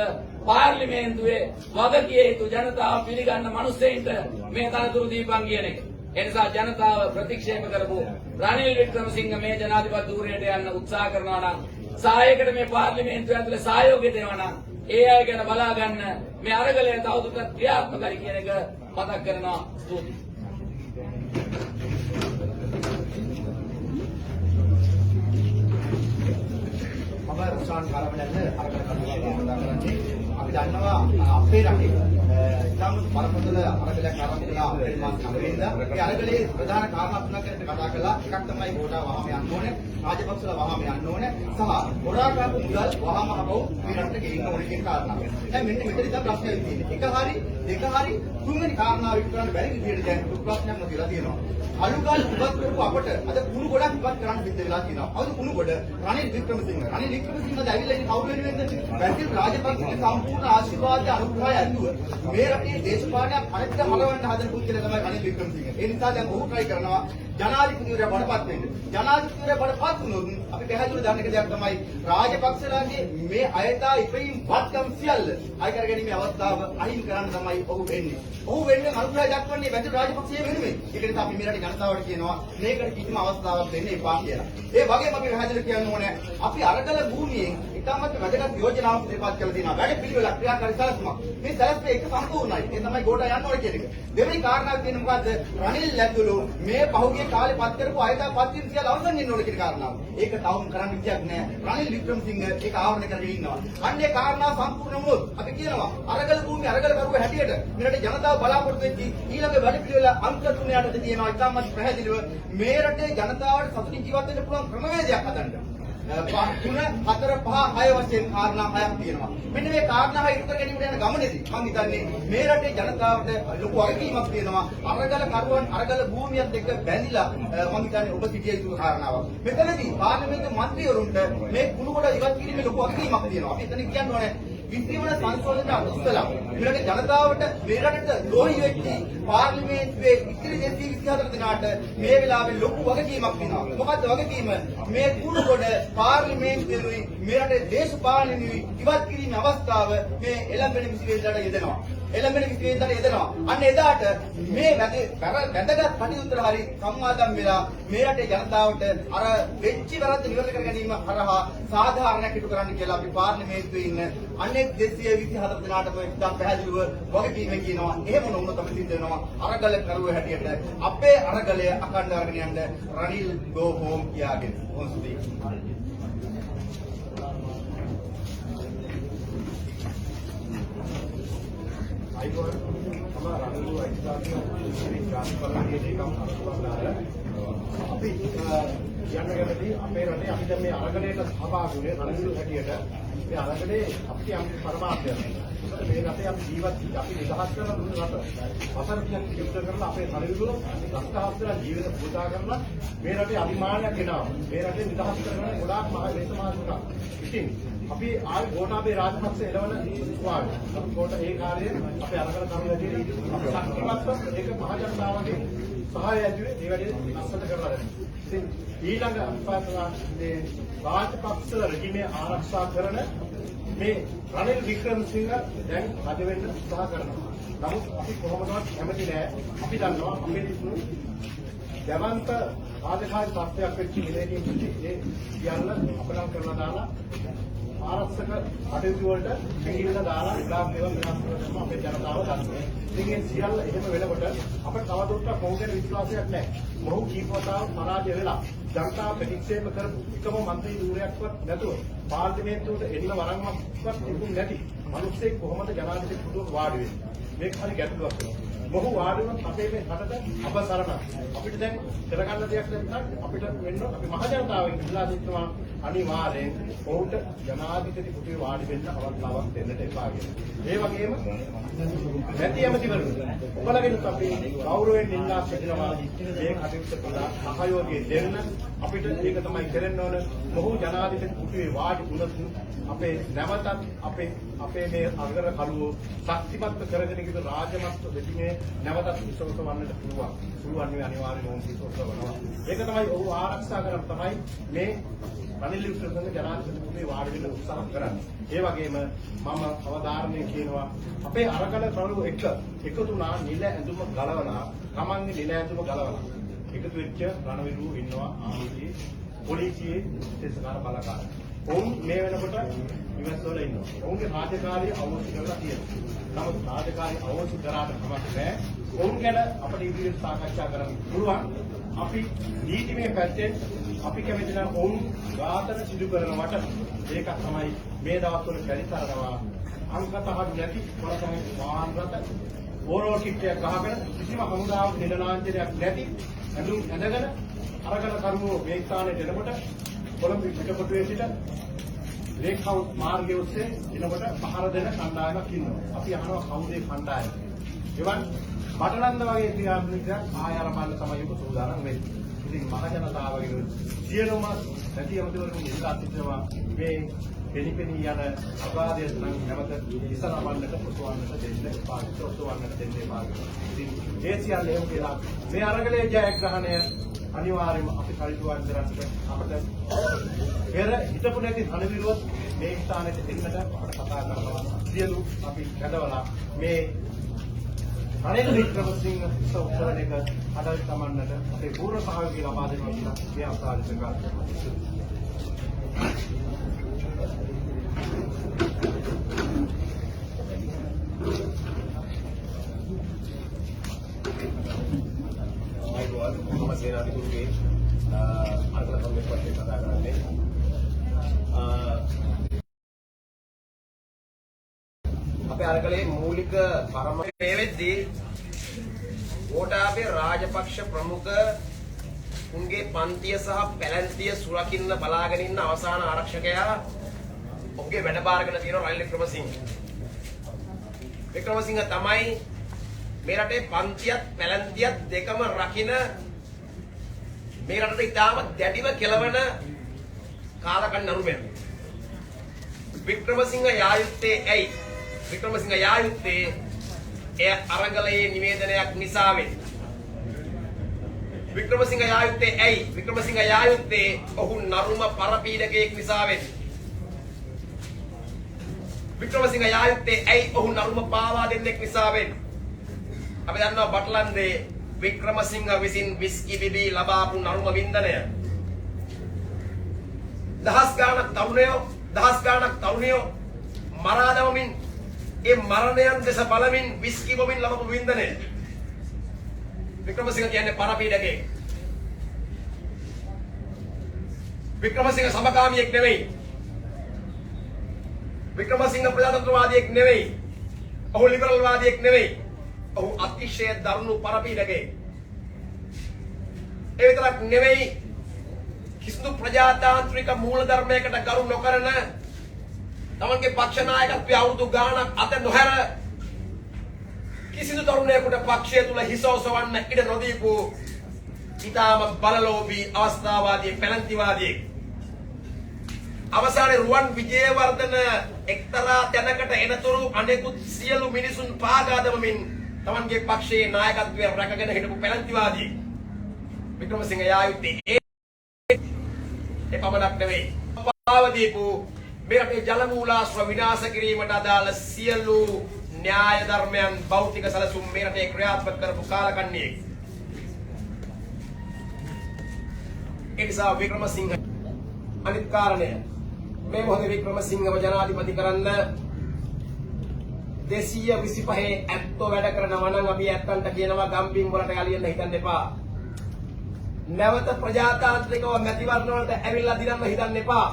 පාර්ලිමේන්තුවේ වගකිය යුතු ජනතාව පිළිගන්න මිනිස්සෙයින්ට මේ තනතුරු දීපන් කියන එක. ඒ නිසා ජනතාව ප්‍රතික්ෂේප කරපු රනිල් වික්‍රමසිංහ මේ ජනාධිපති ධූරයට යන්න උත්සාහ කරනවා නම් සායකට මේ පාර්ලිමේන්තුව ඇතුලේ සහයෝගය දෙනවා නම් ඒ අය ගැන බලා ගන්න මේ අරගලය තවදුරටත් ක්‍රියාත්මකයි කියන එක මතක් කරනවා. ස්තුතියි. මම රොෂාන් කාලවලට අරගෙන කතා කරන්නේ අපි දන්නවා අපේ රටේ ඉතාම බරපතල අරගලයක් ආරම්භ කළා අපේ මාස 9 වෙනිදා. ඒ අරගලේ ප්‍රධාන කාරණා තුනක් ගැන කතා කළා. එකක් තමයි ගෝඨා වහාම යන්න ඕනේ, රාජපක්ෂලා වහාම යන්න ඕනේ සහ ගොඩාකාපු මුදල් වහාම හපව මේ රටට ගෙනින්න ඕනේ කියන කාරණා. දැන් මෙන්න මෙතන ඉඳන් ප්‍රශ්නයක් තියෙන්නේ. එක හරි දෙක හරි තුන්වෙනි කාරණාව විතරක් බැරි විදිහට දැන් ප්‍රශ්නයක් නොතියලා තියෙනවා. අලුගල් ඉවත් කරපු අපට අද කුණු ගොඩක් ඉවත් කරන්න සිද්ධ වෙලා තියෙනවා. අවුදු කුණු ගොඩ රනිල් වික්‍රමසිංහ දැන් ඇවිල්ලා ඉන්නේ කවුරු වෙනුවෙන්ද? බැසිල් රාජපක්ෂගේ සම්පූර්ණ ආශිර්වාදය අනුග්‍රහය ඇතුව මේ රටේ දේශපාලනයක් අනිත් හලවන්න හදන පුද්ගලයා තමයි රනිල් වික්‍රමසිංහ. ඒ නිසා දැන් ඔහු try කරනවා ජනාධිපතිවරයා බඩපත් වෙන්න. ජනාධිපතිවරයා බඩපත් වුණොත් අපි පැහැදිලිව දන්න එක දෙයක් තමයි රාජපක්ෂලාගේ මේ අයථා ඉපීම් වත්කම් සියල්ල අය කරගැනීමේ අවස්ථාව අහිමි කරන්න තමයි ඔහු වෙන්නේ. ඔහු වෙන්නේ අනුග්‍රහය දක්වන්නේ බැසිල් රාජපක්ෂයේ වෙනුවෙන්. ඒක නිසා අපි මේ රටේ ජනතාවට කියනවා මේකට කිසිම අවස්ථාවක් දෙන්න එපා කියලා. ඒ වගේම අපි පැහැදිලි කියන්න ඕනේ අපි අරගල භූමියෙන් ඉතාමත් වැදගත් යෝජනාවක් ඉදිරිපත් කරලා තියෙනවා. වැඩ පිළිවෙලක් ක්‍රියාකාරී සැලසුමක්. මේ සැලැස්ම එක සම්පූර්ණයි. ඒ තමයි ගෝඨා යන්න ඕනේ කියන එක. දෙවෙනි කාරණාවක් තියෙන මොකද්ද? රනිල් ඇතුළු මේ පහුගිය කාලේ පත් කරපු අයථා පත්වීම් සියල්ල අවසන් වෙන්න ඕනේ කියන කාරණාව. ඒක තවම කරන්න විදියක් නැහැ. රනිල් වික්‍රමසිංහ ඒක ආවරණය කරගෙන ඉන්නවා. අන්නේ කාරණාව සම්පූර්ණ වුණොත් අපි කියනවා අරගල භූමිය අරගල කරුව හැටියට මේ රටේ ජනතාව බලාපොරොත්තු වෙච්ච ඊළඟ වැඩ පිළිවෙල අංක 3 යටතේ තියෙනවා. ඉතාමත් පැහැදිලිව මේ රටේ ජනතාවට සතුටින් ජීවත් වෙන්න පුළුවන් ක්‍රමවේදයක් හදන්න. 3, 4, 5, 6 වශයෙන් කාරණා 6ක් තියෙනවා. මෙන්න මේ කාරණා 6 ඉදිරි කර ගැනීමට යන ගමනේදී මම හිතන්නේ මේ රටේ ජනතාවට ලොකු වගකීමක් තියෙනවා. අරගල කරුවන් අරගල භූමියත් එක්ක බැඳිලා මම හිතන්නේ ඔබ සිටිය යුතු කාරණාවක්. මෙතනදී පාර්ලිමේන්තු මන්ත්‍රීවරුන්ට මේ කුණුගොඩ ඉවත් කිරීමේ ලොකු වගකීමක් තියෙනවා. අපි එතන කියන්න ඕනේ විද්‍යාවන සංශෝධන අනුස්සලා මේ රටේ ජනතාවට මේ රටට ලෝහි වෙච්ච පාර්ලිමේන්තුවේ ඉතිරි 224 දිනාට මේ වෙලාවේ ලොකු වගකීමක් වෙනවා. මොකද්ද වගකීම? මේ කුණුගොඩ පාර්ලිමේන්තුවේ මේ රටේ දේශපාලනයේ ඉවත් කිරීමේ අවස්ථාව මේ එළඹෙන 20 වෙනිදාට යෙදෙනවා. අන්න එදාට මේ වැදගත් කටයුතු හරි සම්මාදම් වෙලා මේ රටේ ජනතාවට අර වෙච්ච වැරද්ද නිවැරදි කර ගැනීම හරහා සාධාරණයක් ඉටු කරන්න කියලා අපි පාර්ලිමේන්තුවේ ඉන්න අනෙක් 224 දෙනාටම ඉතින් පැහැදිලිව වගකීමක් කියනවා. එහෙම නොවුනොත් අපි සිද්ධ වෙනවා අරගල කරුව හැටියට අපේ අරගලය අකණ්ඩ අරගෙන යන්න රනිල් ගෝ හෝම් කියාගෙන. ඔන්සුදී අයිබෝන් තම රනිල් අයිස්තාගේ ක්‍රාන්තිකාරී ඒකම් අපි යන්නගමදී අපේ රටේ අපි දැන් මේ අරගලයට සහභාගී වෙන්නේ රනිල් හැටියට මේ අරගලේ අපිට යම් පරමාර්ථයක් මේ රටේ අපි ජීවත් අපි නිදහස් කරන දුන්න රට වසරකින් යුද්ධ කරලා අපේ රනිල්ගුරු දස්තහස්තලා ජීවිත පුදා කරලා මේ රටේ අභිමානයක් ගෙනාවා. මේ රටේ නිදහස් කරන ගොඩාක් මහ දේශමාතුකා. ඉතින් අපි ආයි ගෝඨාභය රාජපක්ෂ එළවන වාගේ අපි ගෝඨ ඒ කාර්යය අපේ අරගල කරුණාදී අපි ශක්තිමත්ව ඒක මහ ජනතාවගේ සහාය ඇතුලේ ඒ වැඩේ අත්පත් කරලා දෙනවා. ඉතින් ඊළඟ අපේ මේ රාජපක්ෂ රජිමේ ආරක්ෂා කරන මේ රනිල් වික්‍රමසිංහ දැන් රජ වෙන්න උත්සාහ කරනවා. නමුත් අපි කොහොමදවත් කැමති නෑ. අපි දන්නවා අපේ දිනු දැවන්ත ආධිකාරික තත්ත්වයක් වෙච්ච ඉලේකින් ඒ කියන්න අපලම් කරලා දාලා ආරක්ෂක කටයුතු වලට මෙහිලා දාලා ඉලාම් දේවල් විනාශ කරනවා අපේ ජනතාව දන්නේ. ඉතින් ඒ සියල්ල එහෙම වෙනකොට අපිට තවදුරටත් මොහු ගැන විශ්වාසයක් නැහැ. මොහු කීපවතාවක් පරාජය වෙලා ජනතාව ප්‍රතික්ෂේප කරපු එකම මන්ත්‍රී ධූරයක්වත් නැතුව පාර්ලිමේන්තුවට එන්න වරන්වත් තිබුණ නැති මිනිස්සෙක් කොහොමද ජනාධිපති පුදුම වාඩි වෙන්නේ? මේක හරි ගැටලුවක් වෙනවා. මොහු වාඩි වුණත් අපේ මේ රටට අපසරණ අපිට දැන් කරගන්න දෙයක් නැත්නම් අපිට වෙන්න අපි මහ ජනතාවෙන් ඉල්ලා සිටිනවා අනිවාර්යෙන් ඔහුට ජනාධිපති කුටියේ වාඩි වෙන්න අවස්ථාවක් දෙන්නට එපා කියලා. ඒ වගේම නැති ඇමතිවරු ඔබලගෙනුත් අපි ගෞරවයෙන් ඉල්ලා සිටිනවා මේ කටයුත්ත කළා සහයෝගය දෙන්න. අපිට ඒක තමයි කරන්න ඕන. මොහු ජනාධිපති කුටියේ වාඩි වුණොත් අපේ නැවතත් අපේ මේ අගර කළුව ශක්තිමත් කරගෙන ගිය රාජමත් දෙපිනේ නැවතත් විශ්වාස වන්නට පුළුවන් නේ අනිවාර්යයෙන්ම ඕන විශ්වාස වෙනවා. ඒක තමයි ඔහු ආරක්ෂා කරන්න තමයි මේ රනිල් වික්‍රමසිංහ ජනාධිපති කුටියේ වාඩි වෙන්න උත්සාහ කරන්නේ. ඒ වගේම මම අවධාරණය කියනවා අපේ අරගල කළුව එකතු වුණා නිල ඇඳුම ගලවලා තමන්ගේ නිල ඇඳුම ගලවලා එකතු වෙච්ච රණවිරු ඉන්නවා ආමිතියේ පොලිසියේ තෙස්කාර බලකාර. ඔවුන් මේ වෙනකොට ඉවස්වල ඉන්නවා. ඔවුන්ගේ රාජකාරිය අවශ්‍ය කරලා තියෙනවා. නමුත් රාජකාරිය අවශ්‍ය කරාට කමක් නැහැ. ඔවුන් ගැන අපිට ඉදිරියට සාකච්ඡා කරන්න පුළුවන්. අපි නීතිමය පැත්තෙන් අපි කැමති නම් ඔවුන් ඝාතන සිදු කරනවට ඒක තමයි මේ දවස්වල පරිතරනවා. අංකතහඩු නැති කොළසම වාහන රථ ඕරෝ කිට්ටයක් ගහගෙන කිසිම හමුදාවක් නිලලාංඡනයක් නැති ඇඳුම් ඇඳගෙන අරගල කරුවෝ මේ ස්ථානයට එනකොට කොළඹ පිටකොටුවේ සිට ලේක් හවුස් මාර්ගයේ ඔස්සේ එනකොට පහර දෙන කණ්ඩායමක් ඉන්නවා. අපි අහනවා කවුද ඒ කණ්ඩායම? එවන් බටලන්ද වගේ ක්‍රියාත්මකයක් ආය ආරම්භන තමයි උප සූදානම් වෙන්නේ. ඉතින් මහ ජනතාවගේ සියලුම නැති අමතවරුන් ඉස්සා සිටිනවා මේ පෙනිපෙනී යන අගාධය නම් නැවත ඉස්සරහවන්නට පුසවන්නට දෙන්න පාස්තෝවන්නට දෙන්න එපා. ඉතින් ඒ සියල්ලම කියලා මේ අරගලයේ ජයග්‍රහණය අනිවාර්යයෙන්ම අපි කල්පනා කරන්නේ අපිට පෙර හිතපු නැති අනිවිරුවත් මේ ස්ථානයේ දෙන්නට අපිට කතා කරනවා. සියලු අපි කඩවලා මේ රනිල් වික්‍රමසිංහ උත්සවයක අදල් තමන්නට අපේ පූර්ව සහයෝගය ලබා දෙනවා කියලා මේ අවස්ථාවේ ප්‍රකාශ කරනවා. මම සේනාධිපතිගේ අරගල කමිටුවට කතා කරන්නේ. අපේ අරගලේ මූලික පරම මේ වෙද්දී ගෝඨාභය රාජපක්ෂ ප්‍රමුඛ උන්ගේ පන්තිය සහ පැලැන්තිය සුරකින්න බලාගෙන ඉන්න අවසාන ආරක්ෂකයා ඔහුගේ වැඩ බාරගෙන තියෙන රනිල් වික්‍රමසිංහ. වික්‍රමසිංහ තමයි මේ රටේ පන්තියත් පැලැන්තියත් දෙකම රකින්න මේ රටට ඉතාම දැඩිව කෙලවන කාලකන්ණි නරුමයා. වික්‍රමසිංහ යායුත්තේ ඇයි? වික්‍රමසිංහ යායුත්තේ එය අරගලයේ නිවේදනයක් නිසාවෙන්. වික්‍රමසිංහ යායුත්තේ ඇයි? වික්‍රමසිංහ යායුත්තේ ඔහු නරුම පරපීඩකයෙක් නිසාවෙන්. වික්‍රමසිංහ යායුත්තේ ඇයි? ඔහු නරුම පාවා දෙන්නෙක් නිසාවෙන්. අපි දන්නවා බටලන්දේ වික්‍රමසිංහ විසින් විස්කි බිබී ලබාපු නරුම වින්දනය. දහස් ගාණක් තරුණයෝ මරා දමමින් ඒ මරණයන් දෙස බලමින් විස්කි බොමින් ලබපු වින්දනය. වික්‍රමසිංහ කියන්නේ පරපීඩකයෙක්. වික්‍රමසිංහ සමකාමියෙක් නෙවෙයි. වික්‍රමසිංහ ප්‍රජාතන්ත්‍රවාදියෙක් නෙවෙයි. ඔහු ලිබරල් වාදියෙක් නෙවෙයි. ඔහු අතිශය දරුණු පරපීඩකයෙක්. ඒ විතරක් නෙවෙයි කිසිදු ප්‍රජාතාන්ත්‍රික මූලධර්මයකට ගරු නොකරන තමන්ගේ පක්ෂ නායකත්වයේ අවුරුදු ගාණක් අත නොහැර කිසිදු තරුණයෙකුට පක්ෂය තුල හිස ඔසවන්න ඉඩ නොදීපු ඊටාම බලලෝභී අවස්ථාවාදී පැලැන්තිවාදී. අවසානයේ රුවන් විජේවර්ධන එක්තරා තැනකට එනතුරු අනෙකුත් සියලු මිනිසුන් පාගා දමමින් තමන්ගේ පක්ෂයේ නායකත්වය රැකගෙන හිටපු පැලැන්තිවාදී. වික්‍රමසිංහ යායුත්තේ ඒ පමණක් නෙවෙයි. පාවදීපු මේ රටේ ජල මූලාශ්‍ර විනාශ කිරීමට අදාළ සියලු න්‍යාය ධර්මයන් භෞතික සැලසුම් මේ රටේ ක්‍රියාත්මක කරපු කාලකන්ණියෙක්. ඒ නිසා වික්‍රමසිංහ අනිත් කාරණය මේ මොහොතේ වික්‍රමසිංහව ජනාධිපති කරන්න 225 ඇත්තෝ වැඩ කරනවා නම් අපි ඇත්තන්ට කියනවා ගම්බිම් වලට යලියන්න හිතන්න එපා. නැවත ප්‍රජාතාන්ත්‍රිකව මැතිවරණ වලට ඇවිල්ලා දිනන්න හිතන්න එපා.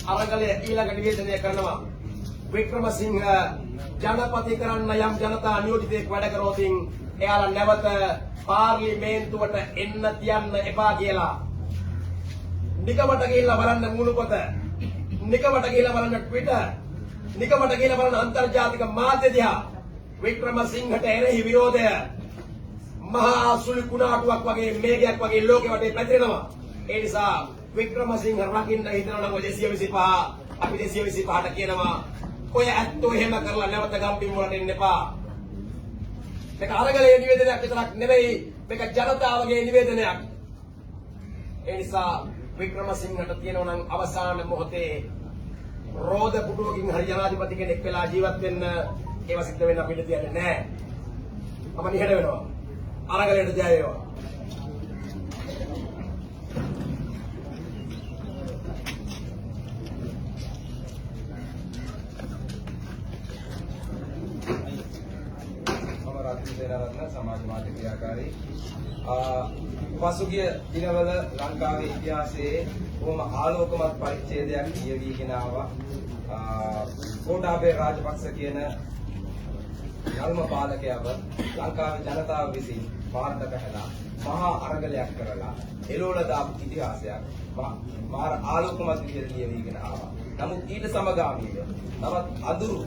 අරගලය ඊළඟ නිවේදනය කරනවා. වික්‍රමසිංහ ජනපති කරන්න යම් ජනතා නියෝජිතයෙක් වැඩ කරොත් එයාලා නැවත පාර්ලිමේන්තුවට එන්න තියන්න එපා කියලා. නිකමට ගිහිල්ලා බලන්න මුණුපොත. නිකමට ගිහිල්ලා බලන්න Twitter. නිකමට ගිහිල්ලා බලන්න අන්තර්ජාතික මාධ්‍ය දිහා. වික්‍රමසිංහට එරෙහි විරෝධය මහා සුළු කුණාටුවක් වගේ මේඝයක් වගේ ලෝකෙ වටේ පැතිරෙනවා. ඒ නිසා වික්‍රමසිංහ රකින්න හිතනවා නම් 225 අපි 225ට කියනවා ඔය ඇත්තෝ එහෙම කරලා නැවත ගම්පින් වලට එන්න එපා. මේක අරගලයේ නිවේදනයක් විතරක් නෙවෙයි මේක ජනතාවගේ නිවේදනයක්. ඒ නිසා වික්‍රමසිංහට තියෙනවා නම් අවසාන මොහොතේ රෝද පුටුවකින් හරි ජනාධිපති කෙනෙක් වෙලා ජීවත් වෙන්න ඒව සිද්ධ වෙන්න අපිට තියන්නේ නැහැ. මම නිහඬ වෙනවා. අරගලයට ජය වේවා. සමාජ මාධ්‍ය ක්‍රියාකාරී පසුගිය දිනවල ලංකාවේ ඉතිහාසයේ බොහොම ආලෝකමත් පරිච්ඡේදයක් ලියවිගෙන ආවා. ගෝඨාභය රාජපක්ෂ කියන යල්ම පාලකයව ලංකාවේ ජනතාව විසින් පාර්ථ පැහැලා මහා අරගලයක් කරලා එළවල දාපු ඉතිහාසයක් මාර ආලෝකමත් විදිහට ලියවිගෙන ආවා. නමුත් ඊට සමගාමීව තවත් අඳුරු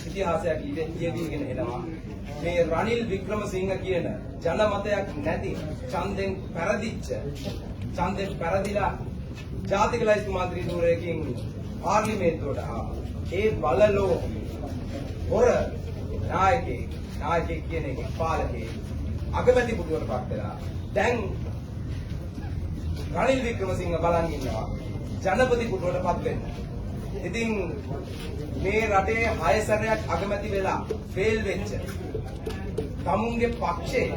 ඉතිහාසයක් ලියවිගෙන එනවා. මේ රනිල් වික්‍රමසිංහ කියන ජනමතයක් නැති ඡන්දෙන් පෙරදිලා ජාතික ලයිස්තු මන්ත්‍රී ධූරයකින් පාර්ලිමේන්තුවට ආවා. ඒ බලලෝ හොර නායකයෙක් කියන එක පාලකයෙක් අගමැති පුටුවට පත් වෙලා දැන් රනිල් වික්‍රමසිංහ බලන් ඉන්නවා ජනපති පුටුවට පත් වෙන්න. ඉතින් මේ රටේ 6 සැරයක් අගමැති වෙලා ෆේල් වෙච්ච තමුන්ගේ පක්ෂේ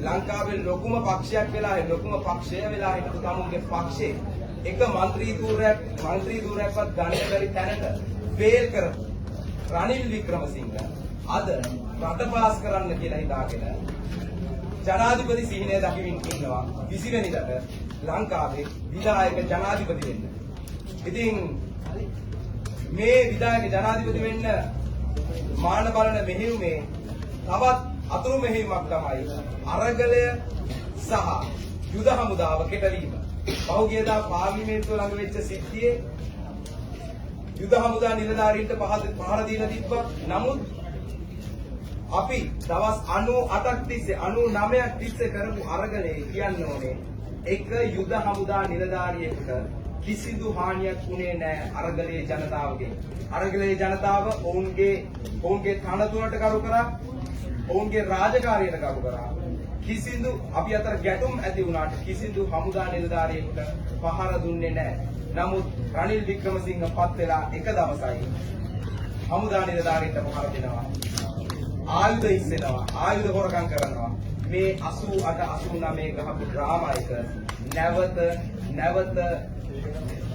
ලංකාවේ ලොකුම පක්ෂයක් වෙලා ලොකුම පක්ෂය වෙලා හිටපු තමුන්ගේ පක්ෂේ එක മന്ത്രി ධූරයක්වත් ගන්න බැරි තැනට ෆේල් කරපු රනිල් වික්‍රමසිංහ අද රට පාස් කරන්න කියලා හිතාගෙන ජනාධිපති සිහිනය දකිමින් ඉන්නවා 20 වෙනිදාට ලංකාවේ විධායක ජනාධිපති වෙන්න. ඉතින් මේ විධායක ජනාධිපති වෙන්න මාන බලන මෙහෙයුමේ තවත් අතුරු මෙහෙයුමක් තමයි අරගලය සහ යුද හමුදාව කෙටවීම. පහුගියදා පාර්ලිමේන්තුව ළඟ වෙච්ච සිද්ධියේ යුද හමුදා නිලධාරීන්ට පහර දීලා තිබ්බා. නමුත් අපි දවස් 98ක් තිස්සේ 99ක් තිස්සේ කරපු අරගලේ කියන්න ඕනේ එක යුද හමුදා නිලධාරියෙකුට කිසිදු හානියක් වුණේ නැහැ අරගලේ ජනතාවගේ. අරගලේ ජනතාව ඔවුන්ගේ තනතුරට කරු කරා, ඔවුන්ගේ රාජකාරියට කරු කරා. කිසිදු අපි අතර ගැටුම් ඇති වුණාට කිසිදු හමුදා නිලධාරියෙකුට පහර දුන්නේ නැහැ. නමුත් රනිල් වික්‍රමසිංහ පත් වෙලා එක දවසයි හමුදා නිලධාරීන්ට පහර දෙනවා. ආයුධ ඉස්සෙනවා, ආයුධ හොරකම් කරනවා. මේ 88 89 ගහපු ඩ්‍රාමා එක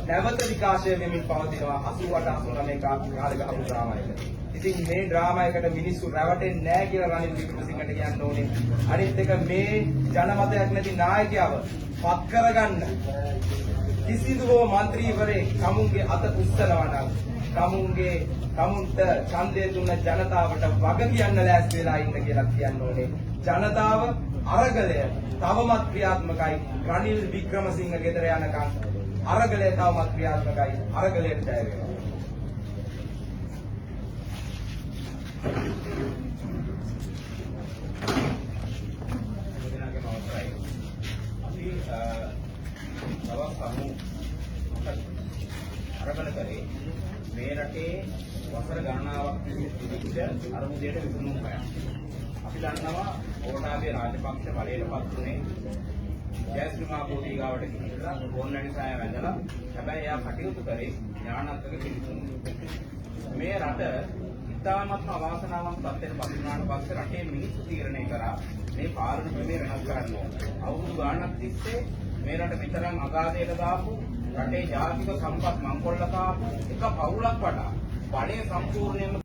නැවත විකාශය වෙමින් පවතිනවා 88 89 කාලේ ගහපු ඩ්‍රාමා එක. ඉතින් මේ ඩ්‍රාමා එකට මිනිස්සු රැවටෙන්නේ නැහැ කියලා රනිල් වික්‍රමසිංහට කියන්න ඕනේ. අනිත් එක මේ ජනමතයක් නැති නායකයව පත් කරගන්න කිසිදු හෝ മന്ത്രിවරේ කමුන්ගේ අත උස්සනවා නම් කමුන්ට ඡන්දය දුන්න ජනතාවට වග කියන්න ලෑස්ති වෙලා ඉන්න කියලා කියන්න ඕනේ. ජනතාව අරගලය තවමත් ක්‍රියාත්මකයි. රනිල් වික්‍රමසිංහ ගෙදර යනකම් අරගලය තවමත් ක්‍රියාත්මකයි. අරගලයට ජය වේවා. අරගල කරේ මේ රටේ වසර ගණනාවක් තිබිච්ච අරමුදයට විසඳුම් හොයන්න. අපි දන්නවා ගෝඨාභය රාජපක්ෂ බලයටපත් උනේ ජයශ්‍රීමා කෝටිගාවට ගිහිල්ලා පොන්නණි සාය වැඳලා. හැබැයි එයා කටයුතු කරේ ඥානාත්මක පිළිතුරු. මේ රට ඉතාමත්ම අවාසනාවන්ත තත්ත්වයකට පත් වුණාට පස්සේ රටේ මිනිස්සු තීරණය කරා මේ පාලන ක්‍රමය වෙනස් කරන්න ඕන. අවුරුදු ගාණක් තිස්සේ මේ රට විතරක් අගාධයට දාපු රටේ ජාතික සම්පත් මංකොල්ල කාපු එක පවුලක් වඩා බලය සම්පූර්ණයෙන්ම